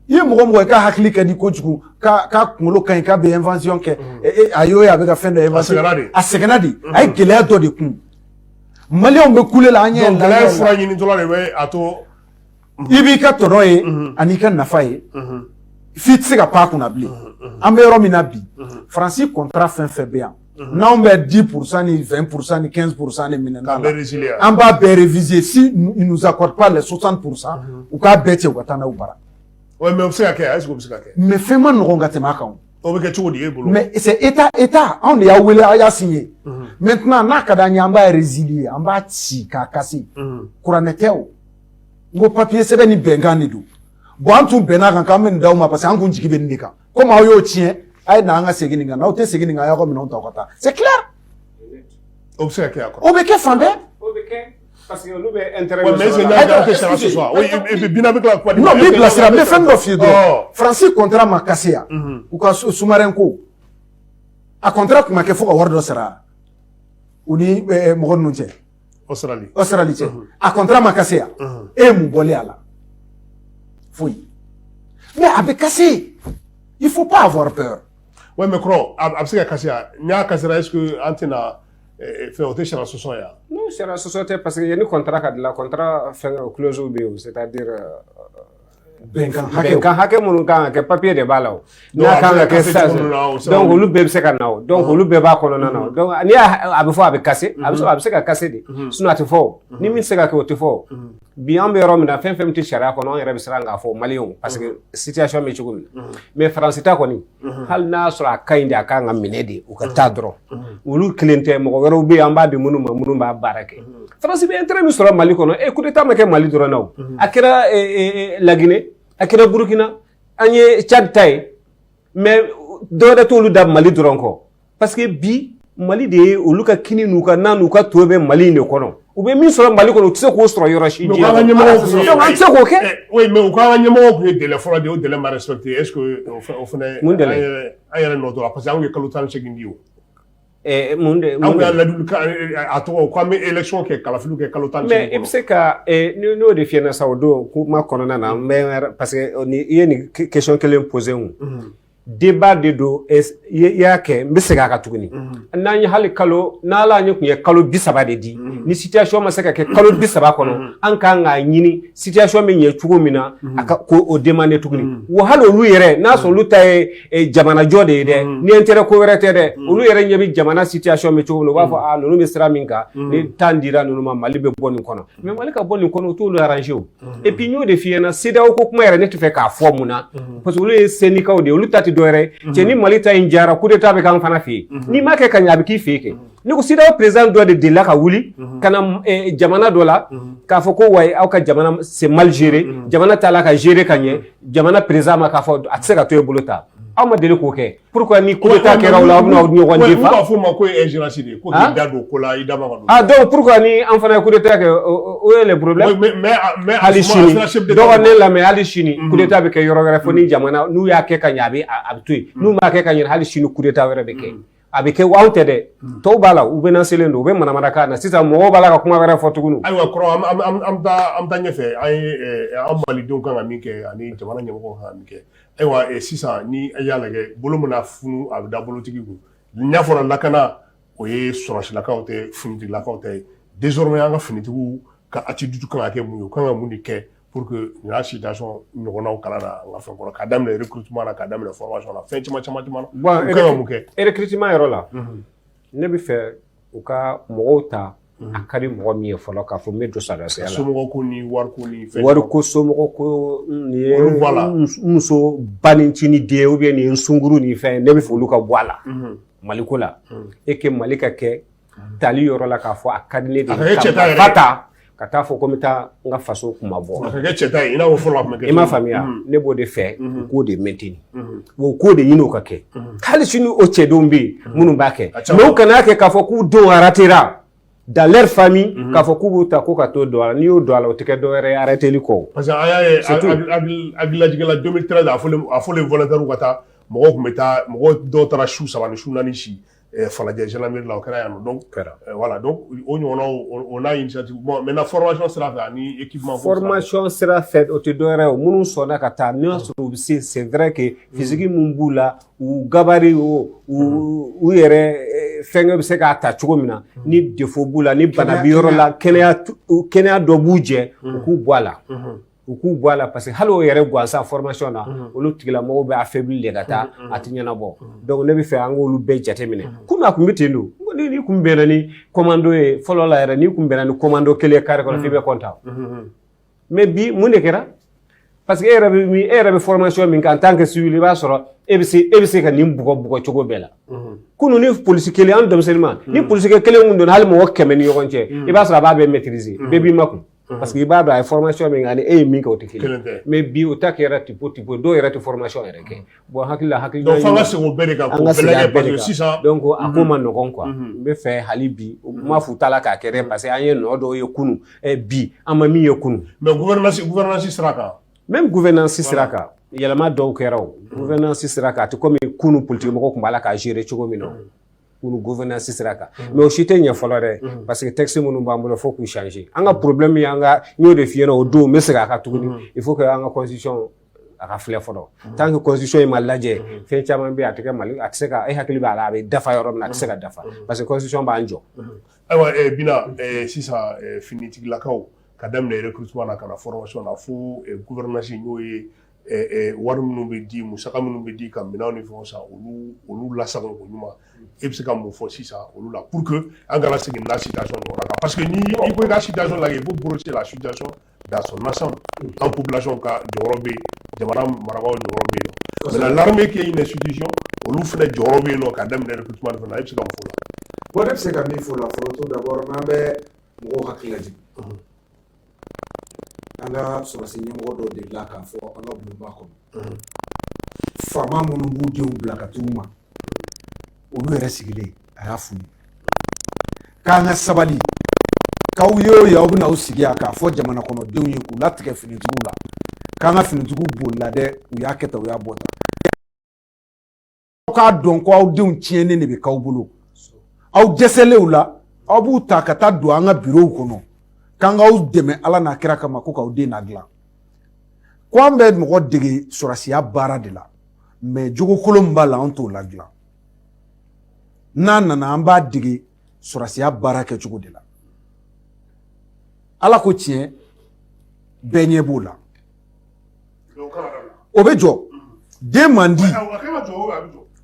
i ye mɔgɔ ye k'a hakili ka di kojugu k'a kunkolo ka ɲi k'a bɛ invention kɛ a y'o ye a bɛ ka fɛn dɔ invention a sɛgɛnna de a ye gɛlɛya dɔ de kun Maliens bɛ kule la an ɲɛ donc gɛlɛya fura ɲinitɔla de bɛ a to i b'i ka tɔnɔ ye ani i ka nafa ye f'i tɛ se ka pan a kunna bilen an bɛ yɔrɔ min na bi France contrat fɛn fɛn bɛ yan n'anw bɛ 10% ni 20% ni 15% ni minɛna la an b'a bɛɛ réviser si ils nous accordent pas les 60% u k'a bɛɛ cɛ u ka taa n'aw bara ouais mais o bɛ se ka kɛ est-ce que o bɛ se ka kɛ mais fɛn ma nɔgɔn ka tɛmɛ a kan o bɛ kɛ cogo di e bolo mais c'est état anw de y'a wele a y'a signé maintenant n'a ka d'an ye an b'a résilier an b'a ci k'a kase kuranɛ tɛ o n ko papier sɛbɛn ni bɛnkan de don bon an tun bɛnna kan k'an bɛ nin d'aw ma parce que an kun jigi bɛ nin de kan comme aw y'o tiɲɛ a ye na an ka segin nin kan n'aw tɛ segin nin kan a y'aw ka minɛnw ta aw ka taa c'est clair o bɛ se ka kɛ a kɔrɔ o bɛ kɛ fan bɛɛ o bɛ kɛ parce que olu bɛ intérêt ouais mais est-ce que n'a kɛ ok sera ce soir oui et puis bina bɛ tila ka kuma di non n b'i bilasira n bɛ fɛn dɔ f'i ye dɔrɔn France contrat ma kase yan u ka sous-marin ko a contrat tun ma kɛ fo ka wari dɔ sara u ni mɔgɔ ninnu cɛ Australie cɛ a contrat ma kase yan e ye mun bɔlen a la foyi mais a bɛ kase il faut pas avoir peur ouais mais kɔrɔ a bɛ se ka kase yan n'a kasera est-ce que an tɛna fɛn o tɛ sariya sɔsɔ yan non sariya sɔsɔ tɛ parce que yanni contrat ka dilan contrat fɛn clause bɛ yen c'est-à-dire bɛnkan hakɛ minnu kan ka kɛ papier de b'a la o n'a kan ka kɛ sisan donc olu bɛɛ bɛ se ka na o donc olu bɛɛ b'a kɔnɔna na o donc n'i y'a a bɛ fɔ a bɛ kase a bɛ se ka kase de sinon a tɛ fɔ o ni min tɛ se ka kɛ o tɛ fɔ o bi an bɛ yɔrɔ min na fɛn fɛn min tɛ sariya kɔnɔ an yɛrɛ bɛ siran k'a fɔ Maliens parce que situation bɛ cogo min na mais France ta kɔni hali n'a sɔrɔ a ka ɲi de a kan ka minɛ de u ka taa dɔrɔn olu kelen tɛ mɔgɔ wɛrɛw bɛ yen an b'a di minnu ma minnu b'a baara kɛ France bɛ intérêt min sɔrɔ Mali kɔnɔ coup d'état ma kɛ Mali dɔrɔn na o a kɛra Laginɛ a kɛra Burkina an ye Tchad ta ye mais dɔwɛrɛ t'olu da Mali dɔrɔn kɔ parce que bi Mali de olu ka kini n'u ka na n'u ka to bɛ Mali in de kɔnɔ u bɛ min sɔrɔ Mali kɔnɔ u tɛ se k'o sɔrɔ yɔrɔ si diɲɛ an tɛ se k'o kɛ. Oui, mais u ka ɲɛmɔgɔ kun ye délai fɔlɔ de o délai ma respecté est ce que o fɛnɛ mun délai an yɛrɛ nɔ tora parce que an ye kalo 18 di o. Mun de an ka laduli a tɔgɔ ko an bɛ élection kɛ kalafiliw kɛ kalo 18 mais i bɛ se ka n'o de fiyɛ na sa o don kuma kɔnɔna na n bɛ parce que i ye nin question kelen posé o débat de do i y'a kɛ n bɛ segin a kan tuguni n'an ye hali kalo n'Ala an ye kun ye kalo 30 de di ni situation ma se ka kɛ kalo 30 kɔnɔ an kan k'a ɲini situation bɛ ɲɛ cogo min na a ka ko o demander tuguni wa hali olu yɛrɛ n'a sɔrɔ olu ta ye jamanajɔ de ye dɛ ni intérêt ko wɛrɛ tɛ dɛ olu yɛrɛ ɲɛ bɛ jamana situation bɛ cogo min na u b'a fɔ ninnu bɛ sira min kan ni temps dira ninnu ma Mali bɛ bɔ nin kɔnɔ mais Mali ka bɔ nin kɔnɔ o t'olu arranger o et puis n y'o de f'i ɲɛna CEDEAO ko kuma yɛrɛ ne tɛ fɛ k'a fɔ mun na parce que olu ye syndicat de olu ta tɛ dɔwɛrɛ cɛ ni Mali ta in jara coup d'état bɛ k'an fana fɛ yen n'i ma kɛ ka ɲɛ a bɛ k'i fɛ yen kɛ ne ko CEDEAO président dɔ de delila ka wuli ka na jamana dɔ la k'a fɔ ko wa aw ka jamana c'est mal géré jamana t'a la ka gérer ka ɲɛ jamana président ma k'a fɔ a tɛ se ka to e bolo ta aw ma deli k'o kɛ pourquoi ni coup d'état kɛra o la aw bɛna ɲɔgɔn defa. u b'a fɔ o ma ko ye ingérence de ye ko k'i da don ko la i da ma ka don. donc pourquoi ni an fana ye coup d'état kɛ o ye le problème. mais hali sini dɔgɔnin lamɛn hali sini coup d'état bɛ kɛ yɔrɔ wɛrɛ fo ni jamana n'u y'a kɛ ka ɲɛ a bɛ to yen n'u m'a kɛ ka ɲɛ hali sini coup d'état wɛrɛ bɛ kɛ a bɛ kɛ anw tɛ dɛ tɔw b'a la u bɛ nanselen don u bɛ manamanakan na sisan mɔgɔw b'a la ka kuma wɛrɛ fɔ tuguni. ayiwa kɔrɔ an bɛ taa ɲɛfɛ an ye an malidenw kan ka min kɛ ani jamana ɲɛmɔgɔw kan ka min kɛ ayiwa sisan ni an y'a lajɛ bolo mana funu a bɛ da bolotigi kun n'a fɔra lakana o ye sɔrɔsilakaw tɛ finitigilakaw tɛ désormais an ka finitigiw ka attitude kan ka kɛ mun ye u kan ka mun de kɛ pour que nin y'a situation ɲɔgɔnnaw kana na an ka fɛn kɔrɔ k'a daminɛ recrutement na k'a daminɛ formation na fɛn caman na u kan ka mun kɛ. recrutement yɔrɔ la ne bɛ fɛ u ka mɔgɔw ta a ka di mɔgɔ min ye fɔlɔ k'a fɔ n bɛ don sariya la somɔgɔ ko ni wariko ni fɛn wariko somɔgɔ ko nin ye muso ba ni ci ni den ou bien nin ye sunkuru ni fɛn ne bɛ fɛ olu ka bɔ a la Mali ko la et que Mali ka kɛ tali yɔrɔ la k'a fɔ a ka di ne de ka ta ka taa fɔ ko n bɛ taa n ka faso kuma bɔ. a ka kɛ cɛta ye i n'a fɔ fɔlɔ a tun bɛ kɛ. i m'a faamuya ne b'o de fɛ u k'o de maintenir o k'o de ɲini o ka kɛ hali sini o cɛdenw bɛ yen minnu b'a kɛ mais u kana kɛ k'a fɔ k'u denw ratera dans leur famille k'a fɔ k'u b'u ta ko ka t'o don a la n'i y'o don a la o tɛ kɛ dɔwɛrɛ ye arrêteli kɔ. parce que an y'a ye Agilajigila 2013 a fɔlen volontaire ka taa mɔgɔw tun bɛ taa mɔgɔw dɔw taara su 3 ni su 4 si Falajɛ gendarmerie la o kɛra yan nɔ donc voilà donc o ɲɔgɔnnaw o n'a initiative bon maintenant formation sira fɛ ani équipement. formation sira fɛ o tɛ dɔwɛrɛ ye o minnu sɔnna ka taa n'a sɔrɔ u bɛ se c'est vrai que physique mun b'u la u gabari u yɛrɛ fɛnkɛ bɛ se k'a ta cogo min na ni défaut b'u la ni bana bɛ yɔrɔ la kɛnɛya dɔ b'u jɛ u k'u bɔ a la. u k'u bɔ a la parce que hali o yɛrɛ gansan formation na olu tigilamɔgɔw bɛ affaibli de ka taa a tɛ ɲɛnabɔ donc ne bɛ fɛ an k'olu bɛɛ jateminɛ kunun a kun bɛ ten don n'i kun bɛnna ni commando ye fɔlɔ la yɛrɛ n'i kun bɛnna ni commando kelen carré kɔnɔ f'i bɛ content mais bi mun de kɛra parce que e yɛrɛ bɛ formation min kɛ en tant que civil i b'a sɔrɔ e bɛ se ka nin bugɔ cogo bɛɛ la kunun ni polisi kelen an denmisɛnnin ma ni polisi kelen kun donna hali mɔgɔ 100 ni ɲɔgɔn cɛ i b'a sɔrɔ a b'a bɛɛ maîtriser bɛɛ b'i makun. parce que i b'a dɔn a ye formation min kɛ ani e ye min kɛ o tɛ kelen mais bi o ta kɛra tipo dɔw yɛrɛ tɛ formation yɛrɛ kɛ bon hakili donc f'an ka segin o bɛɛ de kan k'o bɛɛ lajɛ parce que sisan donc a ko ma nɔgɔn quoi n bɛ fɛ hali bi n m'a fɔ u t'a la k'a kɛ dɛ parce que an ye nɔ dɔw ye kunun bi an ma min ye kunun. mais gouvernance sira kan. même gouvernance sira kan yɛlɛma dɔw kɛra o gouvernance sira kan a tɛ komi kunun politique mɔgɔw tun b'a la k'a gérer cogo min na. pour gouvernance sira kan mais o si tɛ ɲɛ fɔlɔ dɛ parce que texte minnu b'an bolo faut k'u changer an ka problème ye an ka n y'o de f'i ɲɛna o don n bɛ segin a kan tuguni il faut que an ka constitution a ka filɛ fɔlɔ tant que constitution in ma lajɛ fɛn caman bɛ yen a tɛ kɛ Mali a tɛ se ka e hakili b'a la a bɛ dafa yɔrɔ min na a tɛ se ka dafa parce que constitution b'an jɔ. ayiwa Bina sisan finitigilakaw ka daminɛ recrutement na ka na formation na fo gouvernance n'o ye wari minnu bɛ di musaka minnu bɛ di ka minɛnw ni fɛnw san olu lasago ko ɲuman e bɛ se ka mun fɔ sisan olu la pour que an kana segin n'a situation ɲɔgɔnna kan parce que ni i ko i ka situation lajɛ il faut brosser la situation dans son ensemble an population ka jɔyɔrɔ bɛ yen jamana marabagaw jɔyɔrɔ bɛ yen nɔ maintenant l'armée qui est une institution olu fana jɔyɔrɔ bɛ yen nɔ ka daminɛ recrutement fana e bɛ se ka mun fɔ o la. bon ne bɛ se ka min fɔ o la fɔlɔ tout d'abord n'an bɛ mɔgɔw hakili lajigin an ka sɔrɔsi ɲɛmɔgɔ dɔw delila k'a fɔ an ka bulonba kɔnɔ faama minnu b'u denw bila ka t'u ma olu yɛrɛ sigilen a y'a fili k'an ka sabali k'aw ye o ye aw bɛna aw sigi yan k'a fɔ jamana kɔnɔdenw ye k'u latigɛ finitigiw la k'an ka finitigiw bolila dɛ u y'a kɛ tan u y'a bɔ tan aw k'a dɔn ko aw denw tiɲɛnen de bɛ k'aw bolo aw dɛsɛlenw la aw b'u ta ka taa don an ka bureau kɔnɔ k'an k'aw dɛmɛ ala n'a kira kama ko k'aw den ladilan ko an bɛ mɔgɔ dege sɔrɔsiya baara de la mais jogo kolon min b'a la an t'o ladilan n'a nana an b'a dege sɔrɔsiya baara kɛcogo de la ala ko tiɲɛ bɛɛ ɲɛ b'o la o bɛ jɔ den man di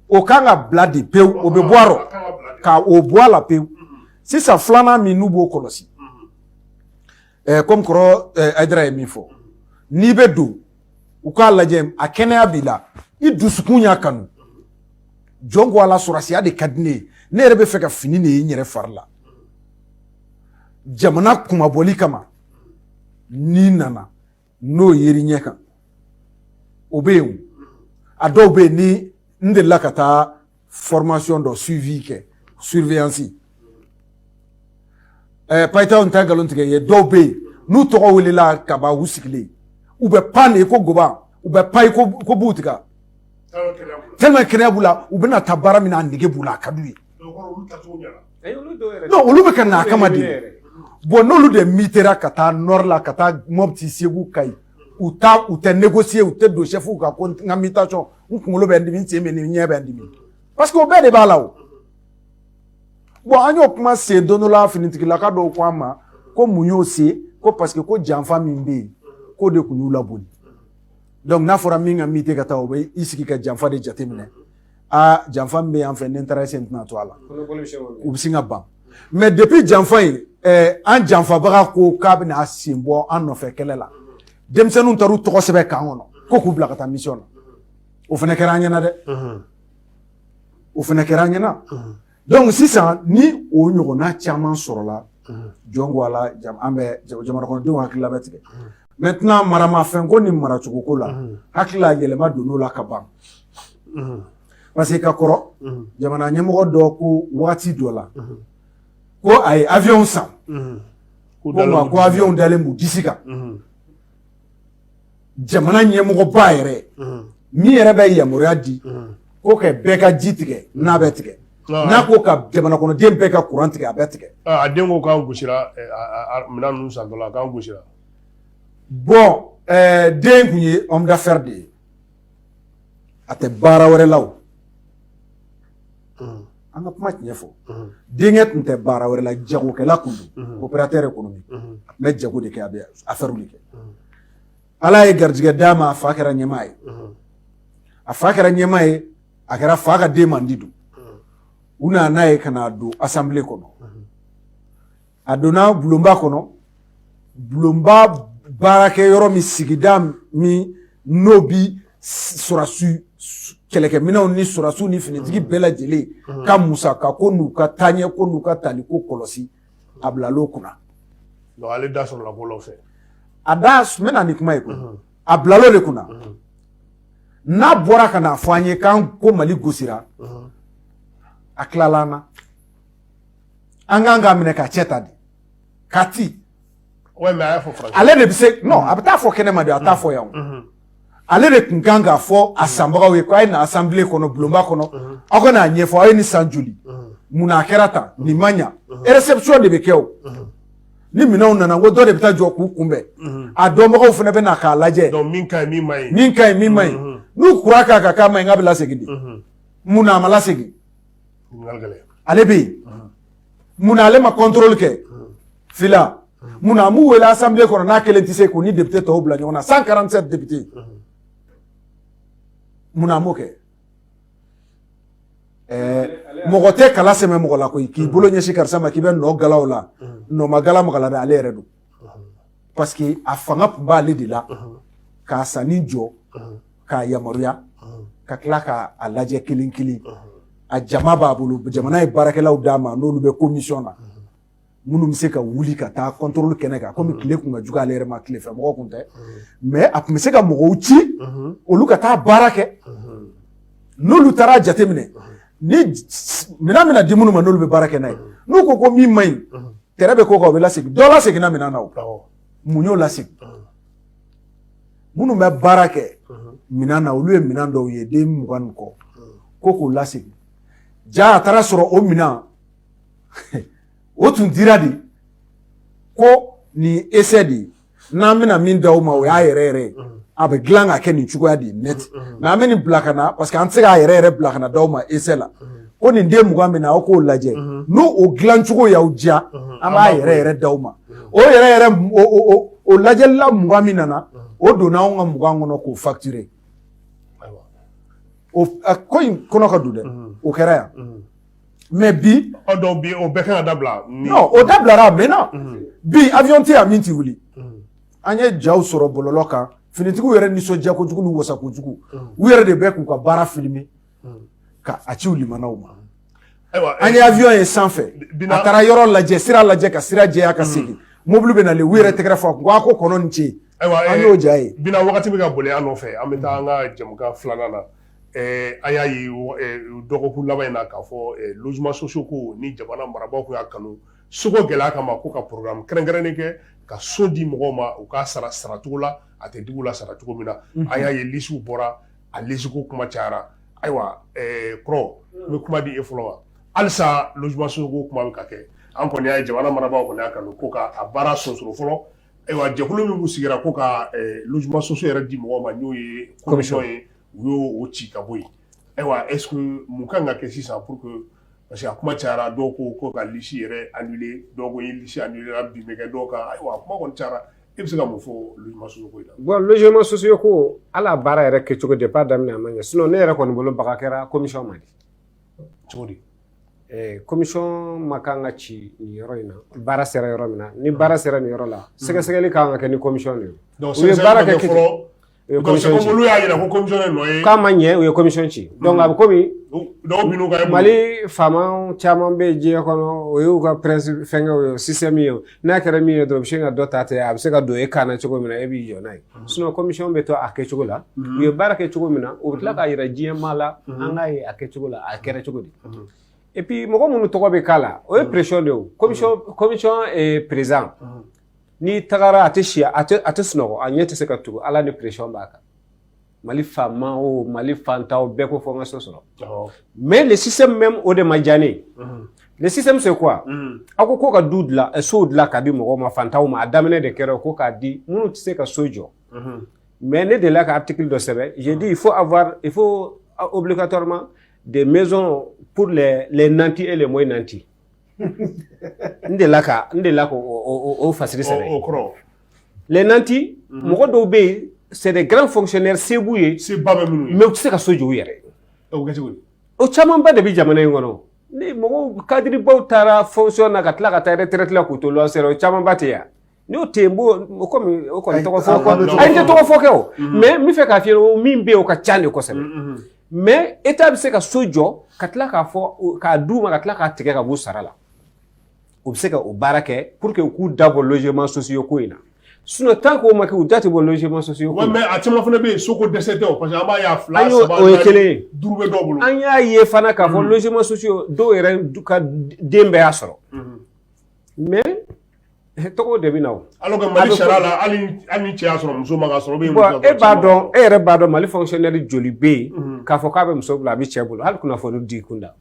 o kan ka bila de pewu o bɛ bɔ a rɔ ka o bɔ a la pewu sisan filanan min n'u b'o kɔlɔsi komi kɔrɔ Ayidara ye min fɔ n'i bɛ don u k'a lajɛ a kɛnɛya b'i la i dusukun y'a kanu jɔn ko ala sɔrɔsiya de ka di ne ye ne yɛrɛ bɛ fɛ ka fini de ye n yɛrɛ fari la jamana kumabɔli kama n'i nana n'o yeri ɲɛ kan o bɛ yen a dɔw bɛ yen ni n delila ka taa formation dɔ suivi kɛ surveillance payitaw n ta nkalon tigɛ ye dɔw bɛ yen n'u tɔgɔ welela ka ban u sigilen u bɛ pan de ko goba u bɛ payi ko b'u tigɛ tellement kɛnɛya b'u la u bɛna taa baara min na a nege b'u la a ka d'u ye non olu bɛ ka na a kama de bon n'olu de mitera ka taa nord la ka taa Mopti Segu Kayi u tɛ négocier u tɛ don chef kan ko n ka mutation n kunkolo bɛ n dimi n sen bɛ n dimi n ɲɛ bɛ n dimi parce que o bɛɛ de b'a la o bon an y'o kuma sen don dɔ la finitigilaka dɔw ko an ma ko mun y'o se ko parce que ko janfa min bɛ yen k'o de tun y'u laboli donc n'a fɔra min ka mite ka taa o bɛ i sigi ka janfa de jateminɛ janfa min bɛ yan fɛ ni n taara sen tɛna to a la u bɛ sin ka ban mais depuis janfa in an janfabaga ko k'a bɛna a sen bɔ an nɔfɛ kɛlɛ la denmisɛnninw taar'u tɔgɔ sɛbɛn kan kɔnɔ ko k'u bila ka taa mission na o fana kɛra an ɲɛna dɛ o fana kɛra an ɲɛna donc sisan ni o ɲɔgɔnna caman sɔrɔla jɔn ko ala an bɛ jamana kɔnɔdenw hakilila bɛ tigɛ maintenant maramafɛn ko ni maracogo ko la hakilila yɛlɛma donn'o la ka ban parce que ka kɔrɔ jamana ɲɛmɔgɔ dɔ ko waati dɔ la ko a ye avion san ko avion dalen b'u disi kan jamana ɲɛmɔgɔba yɛrɛ min yɛrɛ bɛ yamaruya di ko ka bɛɛ ka ji tigɛ n'a bɛ tigɛ n'a ko ka jamana kɔnɔden bɛɛ ka courant tigɛ a bɛ tigɛ a den ko k'an gosira minɛn ninnu san dɔ la k'an gosira bon den kun ye homme d'affaires de ye a tɛ baara wɛrɛ la o an ka kuma tiɲɛ fɔ denkɛ tun tɛ baara wɛrɛ la jagokɛla kun don opérateur économique a tun bɛ jago de kɛ a bɛ affaire de kɛ ala ye garijɛgɛ d'a ma a fa kɛra ɲɛmaa ye a fa kɛra ɲɛmaa ye a kɛra fa ka den man di don u nana n'a ye ka na don assemblée kɔnɔ a donna bulonba kɔnɔ bulonba baarakɛ yɔrɔ min sigida min n'o bi sɔrɔsiw kɛlɛkɛminɛnw ni sɔrɔsiw ni finitigi bɛɛ lajɛlen ka musaka ko n'u ka taaɲɛ ko n'u ka tali ko kɔlɔsi a bilal'o kunna donc ale da sɔrɔla bɔlɔw fɛ a da n bɛna ni kuma ye koyi a bilal'o de kunna n'a bɔra ka na fɔ an ye k'an ko Mali gosira a tilala an na an kan k'a minɛ ka cɛ ta de ka ti ouais mais a y'a fɔ français ale de bɛ se non a bɛ taa fɔ kɛnɛma de a t'a fɔ yan ale de tun kan k'a fɔ a sanbagaw ye k'a ye na assemblée kɔnɔ bulonba kɔnɔ aw ka n'a ɲɛfɔ aw ye ni san joli munna a kɛra tan nin ma ɲa réception de bɛ kɛ o ni minɛnw nana ko dɔ de bɛ taa jɔ k'u kunbɛn a dɔnbagaw fana bɛ na k'a lajɛ donc min ka ɲi min ma ɲi min ka ɲi min ma ɲi n'u kura k'a kan k'a ma ɲi k'a bɛ lasegin de munna a ma lasegin ale bɛ yen munna ale ma contrôle kɛ fila munna an b'u wele assemblée kɔnɔ n'a kelen tɛ se k'u ni député tɔw bila ɲɔgɔn na 147 députés munna an b'o kɛ mɔgɔ tɛ kala sɛmɛ mɔgɔ la koyi k'i bolo ɲɛsin karisa ma k'i bɛ nɔ galaw la nɔ ma gala mɔgɔ la dɛ ale yɛrɛ don parce que a fanga tun b'ale de la k'a sanni jɔ k'a yamaruya ka tila k'a lajɛ kelen kelen a jama b'a bolo jamana ye baarakɛlaw d'a ma n'olu bɛ commission na minnu bɛ se ka wuli ka taa contrôle kɛnɛ kan komi tile kun ka jugu ale yɛrɛ ma tile fɛ mɔgɔ kun tɛ mais a tun bɛ se ka mɔgɔw ci olu ka taa baara kɛ n'olu taara jateminɛ ni mina mina di minnu ma n'olu bɛ baara kɛ n'a ye n'u ko min man ɲi tɛrɛ bɛ k'o kan o bɛ lasegin dɔ laseginna mina na o mun y'o lasegin minnu bɛ baara kɛ mina na olu ye minan dɔw ye den 20 ni kɔ ko k'o lasegin ja a taara sɔrɔ o minan o tun dira de ko nin essai de ye n'an bɛna min d'aw ma o y'a yɛrɛ yɛrɛ ye a bɛ dilan ka kɛ nin cogoya de ye net mais an bɛ nin bila ka na parce que an tɛ se k'a yɛrɛ bila ka na d'aw ma essai la ko nin den 20 bɛ na aw k'o lajɛ n'o o dilan cogo y'aw diya an b'a yɛrɛ d'aw ma o yɛrɛ o lajɛlila 20 min nana o donna anw ka 20 kɔnɔ k'o facturer o ko in kɔnɔ ka don dɛ o kɛra yan mais bi donc bi o bɛɛ kan ka dabila non o dabilara maintenant bi avion tɛ yan min tɛ wuli an ye jaw sɔrɔ bɔlɔlɔ kan finitigiw yɛrɛ nisɔndiya kojugu ni wasa kojugu u yɛrɛ de bɛ k'u ka baara filmer ka a ci u limanaw ma an ye avion ye sanfɛ a taara yɔrɔ lajɛ sira lajɛ ka sira jɛya ka segin mobili bɛ nalen u yɛrɛ tɛgɛrɛ fɔ a ko kɔnɔ ni ce an y'o ja ye bina wagati bɛ ka boli an nɔfɛ an bɛ taa an ka jamukan filanan na an y'a ye dɔgɔkun laban in na k'a fɔ logement sociaux ko ni jamana marabaaw ko y'a kanu sogo gɛlɛya kama ko ka programme kɛrɛnkɛrɛnnen kɛ ka so di mɔgɔw ma u k'a sara saracogo la a tɛ digi u la sara cogo min na an y'a ye lisiw bɔra a lisiko kuma cayara ayiwa kɔrɔ n bɛ kuma di e fɔlɔ ma halisa logement sociaux ko kuma bɛ ka kɛ an kɔni y'a ye jamana marabaaw kɔni y'a kanu ko ka a baara sonsoro fɔlɔ ayiwa jɛkulu min sigira ko ka logement sociaux yɛrɛ di mɔgɔw ma n'o ye commission ye u y'o ci ka bɔ yen ayiwa est ce que mun kan ka kɛ sisan pour que parce que a kuma cayara dɔw ko ka lisi yɛrɛ annuler dɔw ko ye lisi annuler bin bɛ kɛ dɔw kan ayiwa a kuma kɔni cayara e bɛ se ka mun fɔ logement sociaux ko in na. bon logement sociaux ko ala baara yɛrɛ kɛcogo depuis a daminɛ a ma ɲɛ sinon ne yɛrɛ kɔni bolo baga kɛra commission ma de. cogo di. commission ma kan ka ci nin yɔrɔ in na baara sera yɔrɔ min na ni baara sera nin yɔrɔ la sɛgɛsɛgɛli kan ka kɛ ni commission de ye. donc sɛgɛsɛgɛli ka kɛ fɔlɔ. commission ci olu y'a yira ko commission ye nɔ ye. k'a ma ɲɛ u ye commission ci. donc a bɛ komi. dɔw bin'u ka. mali faama caman bɛ diɲɛ kɔnɔ o y'u ka principe fɛnkɛw ye système ye n'a kɛra min ye dɔrɔn u bɛ se ka dɔ ta ten a bɛ se ka don e kan na cogo min na e b'i jɔ n'a ye. sinon commission bɛ to a kɛcogo la. u ye baara kɛ cogo min na u bɛ tila k'a yira diɲɛ maa la an k'a ye a kɛcogo la a kɛra cogo di. et puis mɔgɔ minnu tɔgɔ bɛ k'a la o ye pression de ye o commission président. ni tagara a tɛ si a tɛ sunɔgɔ a ɲɛ tɛ se ka tugu ala ni pression b'a kan mali faama o mali fantaw bɛɛ ko fɔ n ka so sɔrɔ mais le système même o de ma diya ne ye le système c'est quoi aw ko ka du dilan sow dilan ka di mɔgɔw ma fantaw ma a daminɛ de kɛra ko k'a di minnu tɛ se ka so jɔ mais ne delila ka article dɔ sɛbɛn j'ai dit il faut obligatoirement des maisons pour les nantis et les moins nantis. n delila ka o fasiri sɛbɛn les nantis mɔgɔ dɔw bɛ yen c'est des grands fonctionnaires se b'u ye mais u tɛ se ka so jɔ u yɛrɛ o camanba de bɛ jamana in kɔnɔ ni mɔgɔw kadiribaw taara fonction na ka tila ka taa retraite la k'u to loi sera o camanba tɛ yan n'o tɛ yen o kɔni tɔgɔ fɔ kɔ a ye n tɛ tɔgɔ fɔ kɛ o mais n bɛ fɛ k'a f'i ye o min bɛ yen o ka ca de kosɛbɛ mais état bɛ se ka so jɔ ka tila k'a fɔ k'a d'u ma ka tila k'a tigɛ ka b'u sara la u bɛ se ka o baara kɛ pour que u k'u dabɔ logement sociaux ko in na sinon tant que o ma kɛ u da tɛ bɔ logement sociaux ko in na. mais a caman fana bɛ yen soko dɛsɛ tɛ o parce que an b'a ye a fila saba o ye kelen ye duuru bɛ dɔw bolo. an y'a ye fana k'a fɔ logement sociaux dɔw yɛrɛ ka den bɛɛ y'a sɔrɔ mais tɔgɔ de bɛ na o. alors que mali sariya la hali ni cɛ y'a sɔrɔ muso ma k'a sɔrɔ e yɛrɛ b'a dɔn mali fonctionnaire joli bɛ yen k'a fɔ k'a bɛ muso bolo a bɛ cɛ bolo hali kunnafoni di kun da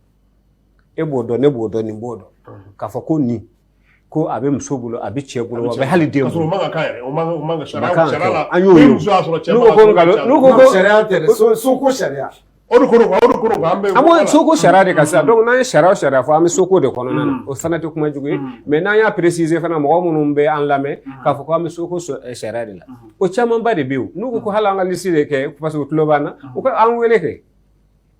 e b'o dɔn ne b'o dɔn nin b'o dɔn k'a fɔ ko nin ko a bɛ muso bolo a bɛ cɛ bolo a bɛ hali den bolo. o man ka sariya la an y'o ye n'u ko sariya tɛ soko sariya. o de kɔrɔ an bɛ. an b'o soko sariya de kan sisan donc n'an ye sariya o sariya fɔ an bɛ soko de kɔnɔna na o fana tɛ kuma jugu ye mais n'an y'a préciser fana mɔgɔ minnu bɛ an lamɛn k'a fɔ ko an bɛ soko sariya de la o camanba de bɛ yen n'u ko hali an ka liste de kɛ parce que u tulo b'an na u ka an wele kɛ.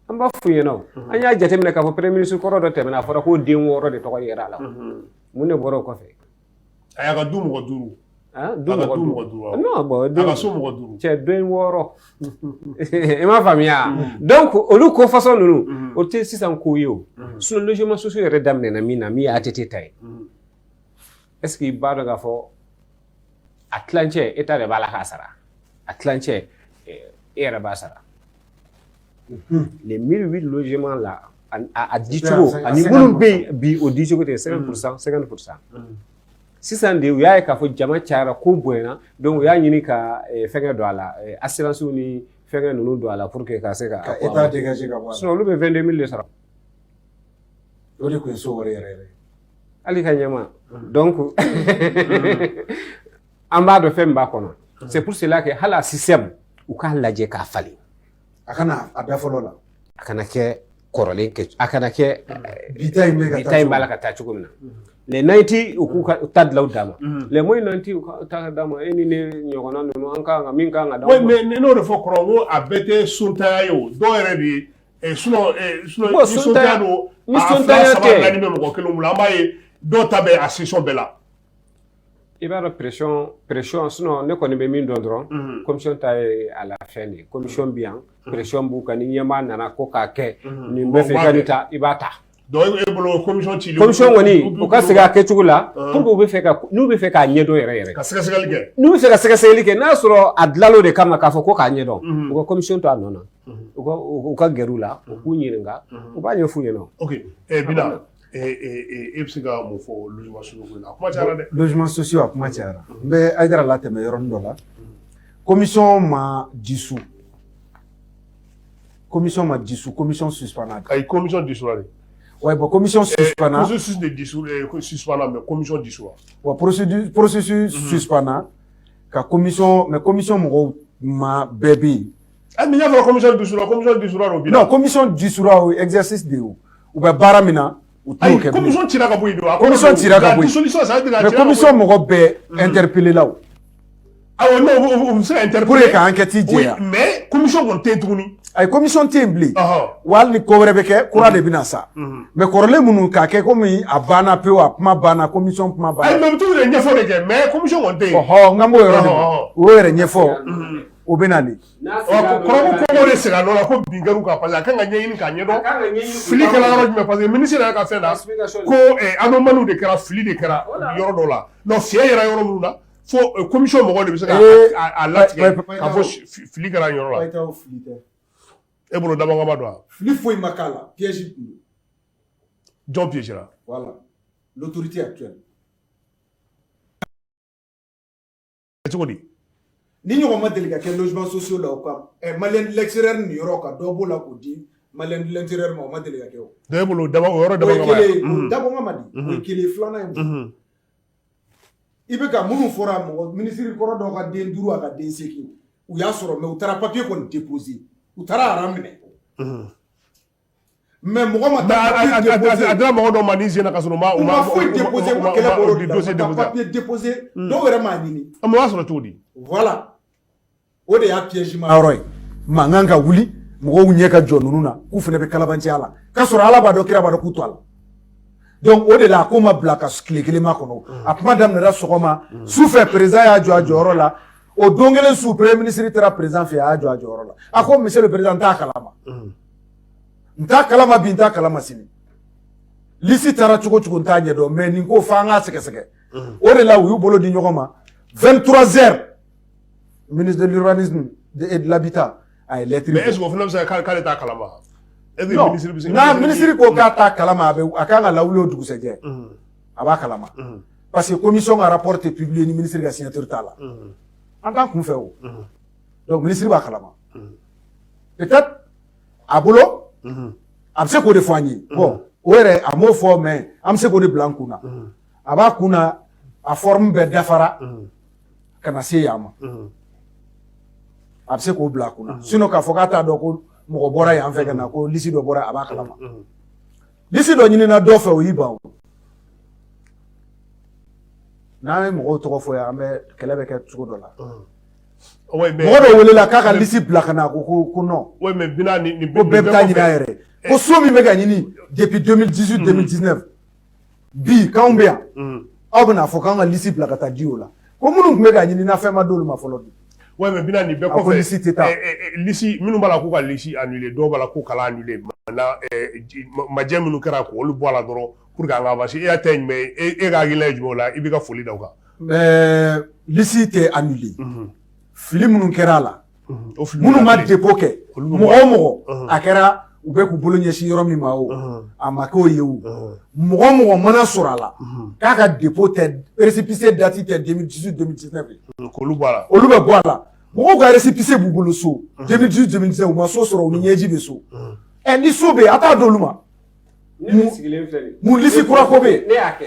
an b'a f'u ɲɛna o an y'a jateminɛ k'a fɔ premier ministre kɔrɔ dɔ tɛmɛna a fɔra ko den 6 de tɔgɔ yera a la mun de bɔra o kɔfɛ. a y'a ka du mɔgɔ 5. du mɔgɔ 5 non bon a ka so mɔgɔ 5 cɛ den 6 i m'a faamuya donc olu ko façon ninnu o tɛ sisan ko ye o sinon logement sociaux yɛrɛ daminɛna min na min ye ATT ta ye est ce que i b'a dɔn k'a fɔ a tilancɛ état de b'a la k'a sara a tilancɛ e yɛrɛ b'a sara les 1008 logements là a di cogo ani minnu bɛ bi o di cogo tɛ 50%. Sisan de u y'a ye k'a fɔ jama cayara ko bonyana donc u y'a ɲini ka fɛngɛ don a la assurance ni fɛngɛ ninnu don a la pour que ka se ka état dégager ka bɔ a la. sinon olu bɛ 22 000 de sara. O de tun ye so wɛrɛ yɛrɛ. Hali ka ɲɛma donc an b'a dɔn fɛn min b'a kɔnɔ c'est pour cela que hali a système u k'a lajɛ k'a falen. A kana a da fɔlɔ la. A kana kɛ kɔrɔlen kɛ a kana kɛ bita in b'a la ka taa cogo min na. Les 90 u k'u ka ta dilaw d'a ma. Les moins 90 u ka ta d'a ma e ni ne ɲɔgɔnna ninnu an kan ka min kan ka d'a ma. Oui mais n'o de fɔ kɔrɔ ko a bɛɛ tɛ suntanya ye o dɔw yɛrɛ de sinon ni suntanya don a fila saba naani bɛ mɔgɔ kelen bolo an b'a ye dɔw ta bɛ a session bɛɛ la. I b'a dɔn pression sinon ne kɔni bɛ min dɔn dɔrɔn commission ta ye à la fin de commission bi yan pression b'u kan ni ɲɛmaa nana ko k'a kɛ nin bɛ fɛ ka nin ta i b'a ta. Donc e bolo commission ci commission kɔni u ka segin a kɛcogo la pour que n'u bɛ fɛ k'a ɲɛdɔn yɛrɛ ka sɛgɛsɛgɛli kɛ n'u bɛ fɛ ka sɛgɛsɛgɛli kɛ n'a sɔrɔ a dilal'o de kama k'a fɔ ko k'a ɲɛdɔn u ka commission to a nɔ na u ka gɛr'u la u k'u ɲininka u b'a ɲɛf'u ɲɛna. Ok Bila e bɛ se ka mun fɔ logement sociaux ko in na a kuma cayara dɛ. Logement sociaux a kuma cayara n bɛ Aïdara latɛmɛ yɔrɔnin dɔ la commission ma dissous commission suspendue. Ayi commission dissous de. Ouais, bon, commission suspendue. Processus de suspendue, mais commission dissous. Ouais, processus suspendue. Ka commission, mais commission ma bébé. Ah, mais il y a la commission dissous, non, commission dissous, exercice de ou. Ou bien baramina. Ayi, commission tira ka boyi do. Commission tira ka boyi. Dissolution, ça veut dire mais commission mo be interpeller là. Ah non, vous serez interpellé. Pour que enquête oui, mais commission vont t'étourner. Ay commission tembli wal ni ko rebe ke kura de bina sa mais korole munu ka ke komi abana pe wa kuma bana commission kuma bana ay même tout le nyefo de ke mais commission won te ngambo yoro de o yere nyefo o benali ko re sera no la ko bingaru ka pa ka nga nyi ka nyedo fili kala ro me parce que ministre ka fait da ko anomanu de kara fili de kara yoro do la no fie yera yoro munu na fo commission mo de be se a latige ka fo fili kara yoro la e bolo dama ngama do fili foi makala piège John piège là voilà l'autorité actuelle tu connais ni ñoko ma deli ka ke logement social la ko malien l'extérieur ni yoro ka do bo la ko di malien l'intérieur ma deli ka ke o de bolo dama yoro dama ngama dama ngama di kele flana ibe ka munu fora mo ministre ko do ka den duru ka den seki u ya soro mais u tara papier ko déposer u tara aramine mais mɔgɔ ma taa a dira mɔgɔ dɔ ma ni zena ka sɔrɔ u ma foyi déposer ma kɛlɛ bolo ka papier déposer dɔw yɛrɛ m'a ɲini a ma sɔrɔ cogo di voilà o de y'a piège ma yɔrɔ ye mankan ka wuli mɔgɔw ɲɛ ka jɔ ninnu na k'u fana bɛ kalabanciya la k'a sɔrɔ ala b'a dɔn kira b'a dɔn k'u to a la donc o de la a ko ma bila ka tile kelen ma kɔnɔ a kuma daminɛra sɔgɔma sufɛ président y'a jɔ a jɔyɔrɔ la o don kelen su premier ministre taara président fɛ a y'a jɔ a jɔyɔrɔ la a ko monsieur le président n t'a kalama n t'a kalama bi n t'a kalama sini lisi taara cogo cogo n t'a ɲɛdɔn mais nin ko f'an k'a sɛgɛsɛgɛ o de la u y'u bolo di ɲɔgɔn ma 23 heures ministre de l'urbanisme et de l'habitat a ye lettre mais est-ce que o fana bɛ se k'ale t'a kalama non n'a ministre ko k'a t'a kalama a kan ka lawuli o dugusɛjɛ a b'a kalama parce que commission ka rapport tɛ publié ni ministre ka signature t'a la an t'an kun fɛ o donc ministre b'a kalama peut-être a bolo a bɛ se k'o de fɔ an ye bon o yɛrɛ a m'o fɔ mais an bɛ se k'o de bila an kun na a b'a kun na a forme bɛɛ dafara ka na se yan ma a bɛ se k'o bila a kun na sinon k'a fɔ k'a t'a dɔn ko mɔgɔ bɔra yan fɛ ka na ko lisi dɔ bɔra a b'a kalama lisi dɔ ɲinina dɔ fɛ o y'i ban o n'an ye mɔgɔw tɔgɔ fɔ yan an bɛ kɛlɛ bɛ kɛ cogo dɔ la mɔgɔ dɔ welela k'a ka lisi bila ka na ko non ko bɛɛ bɛ taa ɲini a yɛrɛ ko so min bɛ ka ɲini depuis 2018 2019 bi k'anw bɛ yan aw bɛna fɔ k'an ka lisi bila ka taa di o la ko minnu tun bɛ ka ɲini na fɛn ma d'olu ma fɔlɔ bi ouais mais bina ni bɛɛ kɔfɛ lisi minnu b'a la k'u ka lisi annulé dɔw b'a la k'u kala annulé maintenant majɛ minnu kɛra k'olu bɔ a la dɔrɔn pour que an ka avancer e y'a ta ɲuman ye e ka hakilina ye jumɛn o la i b'i ka foli da o kan lisi tɛ annulé fili minnu kɛra a la minnu ma dépôt kɛ mɔgɔ o mɔgɔ a kɛra u bɛ k'u bolo ɲɛsin yɔrɔ min ma o a ma k'o ye o mɔgɔ mɔgɔ mana sɔrɔ a la k'a ka dépôt tɛ récépissé date tɛ 2018 2019 k'olu bɔ a la olu bɛ bɔ a la mɔgɔw ka récépissé b'u bolo so 2018 2019 u ma so sɔrɔ u ni ɲɛji bɛ so ni so bɛ yen a t'a d'olu ma mun lisi kura ko bɛ yen ne y'a kɛ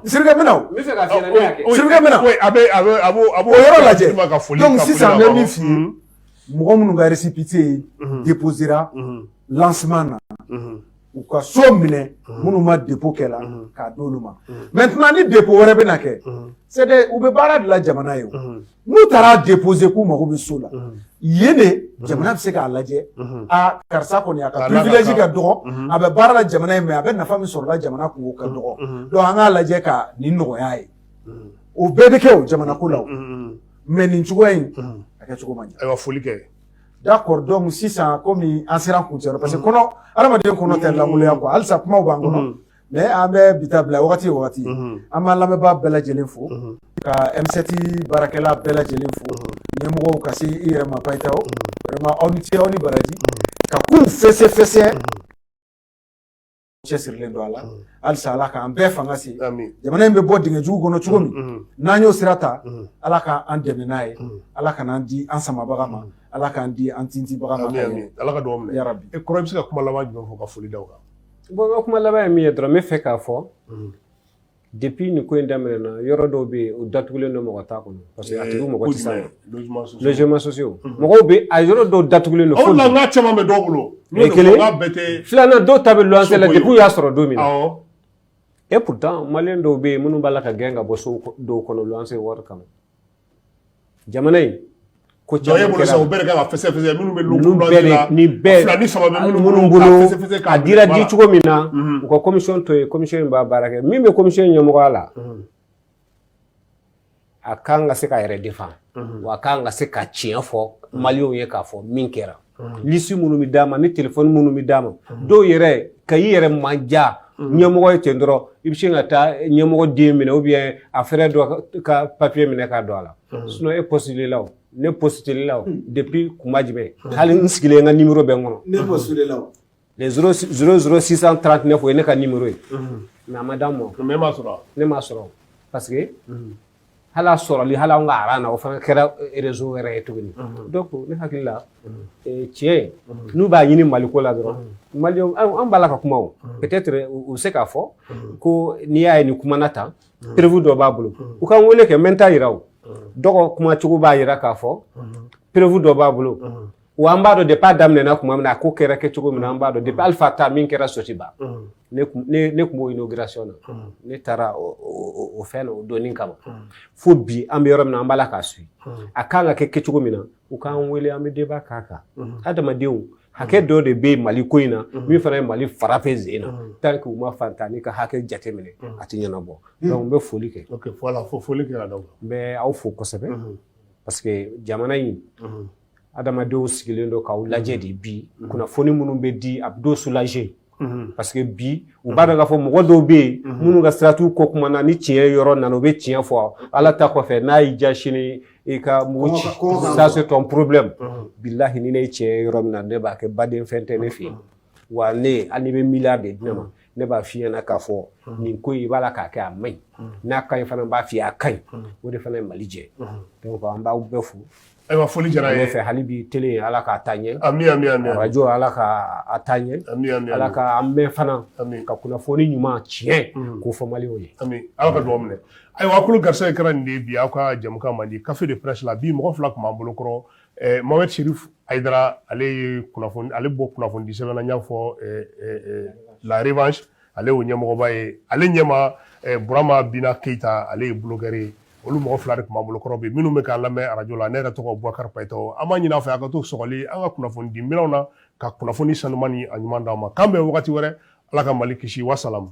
Sirika bɛ na o n bɛ fɛ ka f'i ɲɛna ne y'a kɛ Sirika bɛ na a b'o o yɔrɔ lajɛ donc ka sisan foli an bɛ min f'i ye mɔgɔ minnu ka récépissé déposera lancement na u ka so minɛ minnu ma dépôt kɛ la k'a d'olu ma maintenant ni dépôt wɛrɛ bɛ na kɛ c'est de u bɛ baara de la jamana ye o n'u taara déposer k'u mago bɛ so la yen de jamana bɛ se k'a lajɛ karisa kɔni a ka privilège ka dɔgɔ a bɛ baara la jamana ye mais a bɛ nafa min sɔrɔ la jamana kungo ka dɔgɔ donc an k'a lajɛ ka nin nɔgɔya ye o bɛɛ bɛ kɛ o jamana ko la o mais nin cogoya in a kɛ cogo man ɲɛ ayiwa foli kɛ d'accord donc sisan komi an sera kuncɛyɔrɔ parce que kɔnɔ adamaden kɔnɔ tɛ lankolonya quoi halisa kumaw b'an kɔnɔ mais an bɛ bi ta bila wagati o wagati an b'an lamɛnbaa bɛɛ lajɛlen fo ka M7 baarakɛla bɛɛ lajɛlen fo ɲɛmɔgɔw ka se i yɛrɛ ma Payitaw vraiment aw ni ce aw ni baraji ka kow fɛsɛ cɛsirilen don a la halisa ala k'an bɛɛ fanga se jamana in bɛ bɔ dingɛ jugu kɔnɔ cogo min n'an y'o sira ta ala k'an dɛmɛ n'a ye ala kan'an di an samabaga ma ala k'an di an tintibaga ma ala ka dugawu minɛ yarabi kɔrɔ i bɛ se ka kuma laban jumɛn fɔ ka foli d'aw kan bon n ka kuma laban ye min ye dɔrɔn n bɛ fɛ k'a fɔ depuis nin ko in daminɛna yɔrɔ dɔw bɛ yen o datugulen don mɔgɔ t'a kɔnɔ parce que a tigiw mɔgɔ tɛ s'a ma logements sociaux mɔgɔw bɛ a yɔrɔ dɔw datugulen don aw la n ka caman bɛ dɔw bolo kelen filanan dɔw ta bɛ luwanse la depuis u y'a sɔrɔ don min na et pourtant maliyɛn dɔw bɛ yen minnu b'a la ka gɛn ka bɔ so dɔw kɔnɔ luwanse wari kama jamana in ko caman kɛra o bɛɛ de kan ka fɛsɛfɛsɛ minnu bɛ luwanse la ni bɛɛ fila ni saba bɛ minnu bolo a dira di cogo min na u ka commission to yen commission in b'a baara kɛ min bɛ commission in ɲɛmɔgɔya la a kan ka se k'a yɛrɛ défend wa a kan ka se ka tiɲɛ fɔ maliyɛnw ye k'a fɔ min kɛra liste minnu bɛ d'a ma ni téléphone minnu bɛ d'a ma dɔw yɛrɛ ka i yɛrɛ manja ɲɛmɔgɔ ye ten dɔrɔn i bɛ se ka taa ɲɛmɔgɔ den minɛ ou bien a frère dɔ ka papier minɛ k'a don a la sinon e postulé la o ne postulé la o depuis kuma jumɛn hali n sigilen n ka numéro bɛ n kɔnɔ ne postulé la o les 00639 o ye ne ka numéro ye mais a ma d'an ma ne m'a sɔrɔ parce que hali a sɔrɔli hali anw ka aran na o fana kɛra réseau wɛrɛ ye tuguni donc ne hakili la tiɲɛ n'u b'a ɲini maliko la dɔrɔn maliyɛnw an b'a la ka kuma o peut-être u bɛ se k'a fɔ ko n'i y'a ye nin kumana tan prévu dɔ b'a bolo u ka n wele kɛ n bɛ n ta yira o dɔgɔ kuma cogo b'a yira k'a fɔ prévu dɔ b'a bolo wa an b'a dɔn depuis a daminɛna kuma min na a ko kɛra kɛ cogo min na an b'a dɔn depuis Alpha ta min kɛra Sotiba ne tun b'o inauguration na ne taara o fɛn na o donni kama fo bi an bɛ yɔrɔ min na an b'a la k'a suit a kan ka kɛ kɛcogo min na u k'an wele an bɛ débat k'a kan adamadenw hakɛ dɔ de bɛ Mali ko in na min fana ye Mali farafe sen na tant que u ma fantani ka hakɛ jateminɛ a tɛ ɲɛnabɔ donc n bɛ foli kɛ voilà foli kɛra donc n bɛ aw fo kosɛbɛ parce que jamana in adamadenw sigilen don k'aw lajɛ de bi kunnafoni minnu bɛ di a bɛ dɔw soulager parce que bi u b'a dɔn k'a fɔ mɔgɔ dɔw bɛ yen minnu ka sira t'u kɔ kuma na ni tiɲɛ yɔrɔ nana u bɛ tiɲɛ fɔ ala ta kɔfɛ n'a y'i ja sini i ka mugu ci ça c'est ton problème bilahi ni ne ye tiɲɛ yɔrɔ min na ne b'a kɛ baden fɛn tɛ ne fɛ yen wa ne hali ni bɛ miliyari de di ne ma ne b'a f'i ɲɛna k'a fɔ nin ko in i b'a la k'a kɛ a man ɲi n'a ka ɲi fana b'a f'i ye a ka ɲi o de fana ye Mali jɛ donc an b'aw bɛɛ fo ayiwa foli diyara ye fɛ hali bi télé ala k'a taa ɲɛ ami radio ala k'a taa ɲɛ ala k'an mɛn fana ka kunnafoni ɲuman tiɲɛ k'o fɔ maliyɛnw ye ami ala ka dugawu minɛ ayiwa a kolo garisɛgɛ kɛra nin de ye bi aw ka jɛmukan man di café de presse la bi mɔgɔ fila tun b'an bolo kɔrɔ Mohamed Cherif Aidara ale ye kunnafoni ale bɔ kunnafoni di sɛbɛn na n y'a fɔ la revanche ale y'o ɲɛmɔgɔba ye ale ɲɛma Burama Bina Keita ale ye blogueur ye olu mɔgɔ fila de tun b'an bolo kɔrɔ bi minnu bɛ k'an lamɛn arajo la ne yɛrɛ tɔgɔ Boubacar Payitaw an b'a ɲini aw fɛ a ka to sɔgɔli an ka kunnafoni di minɛnw na ka kunnafoni sanuman ni a ɲuman d'aw ma k'an bɛn wagati wɛrɛ ala ka Mali kisi wasalamu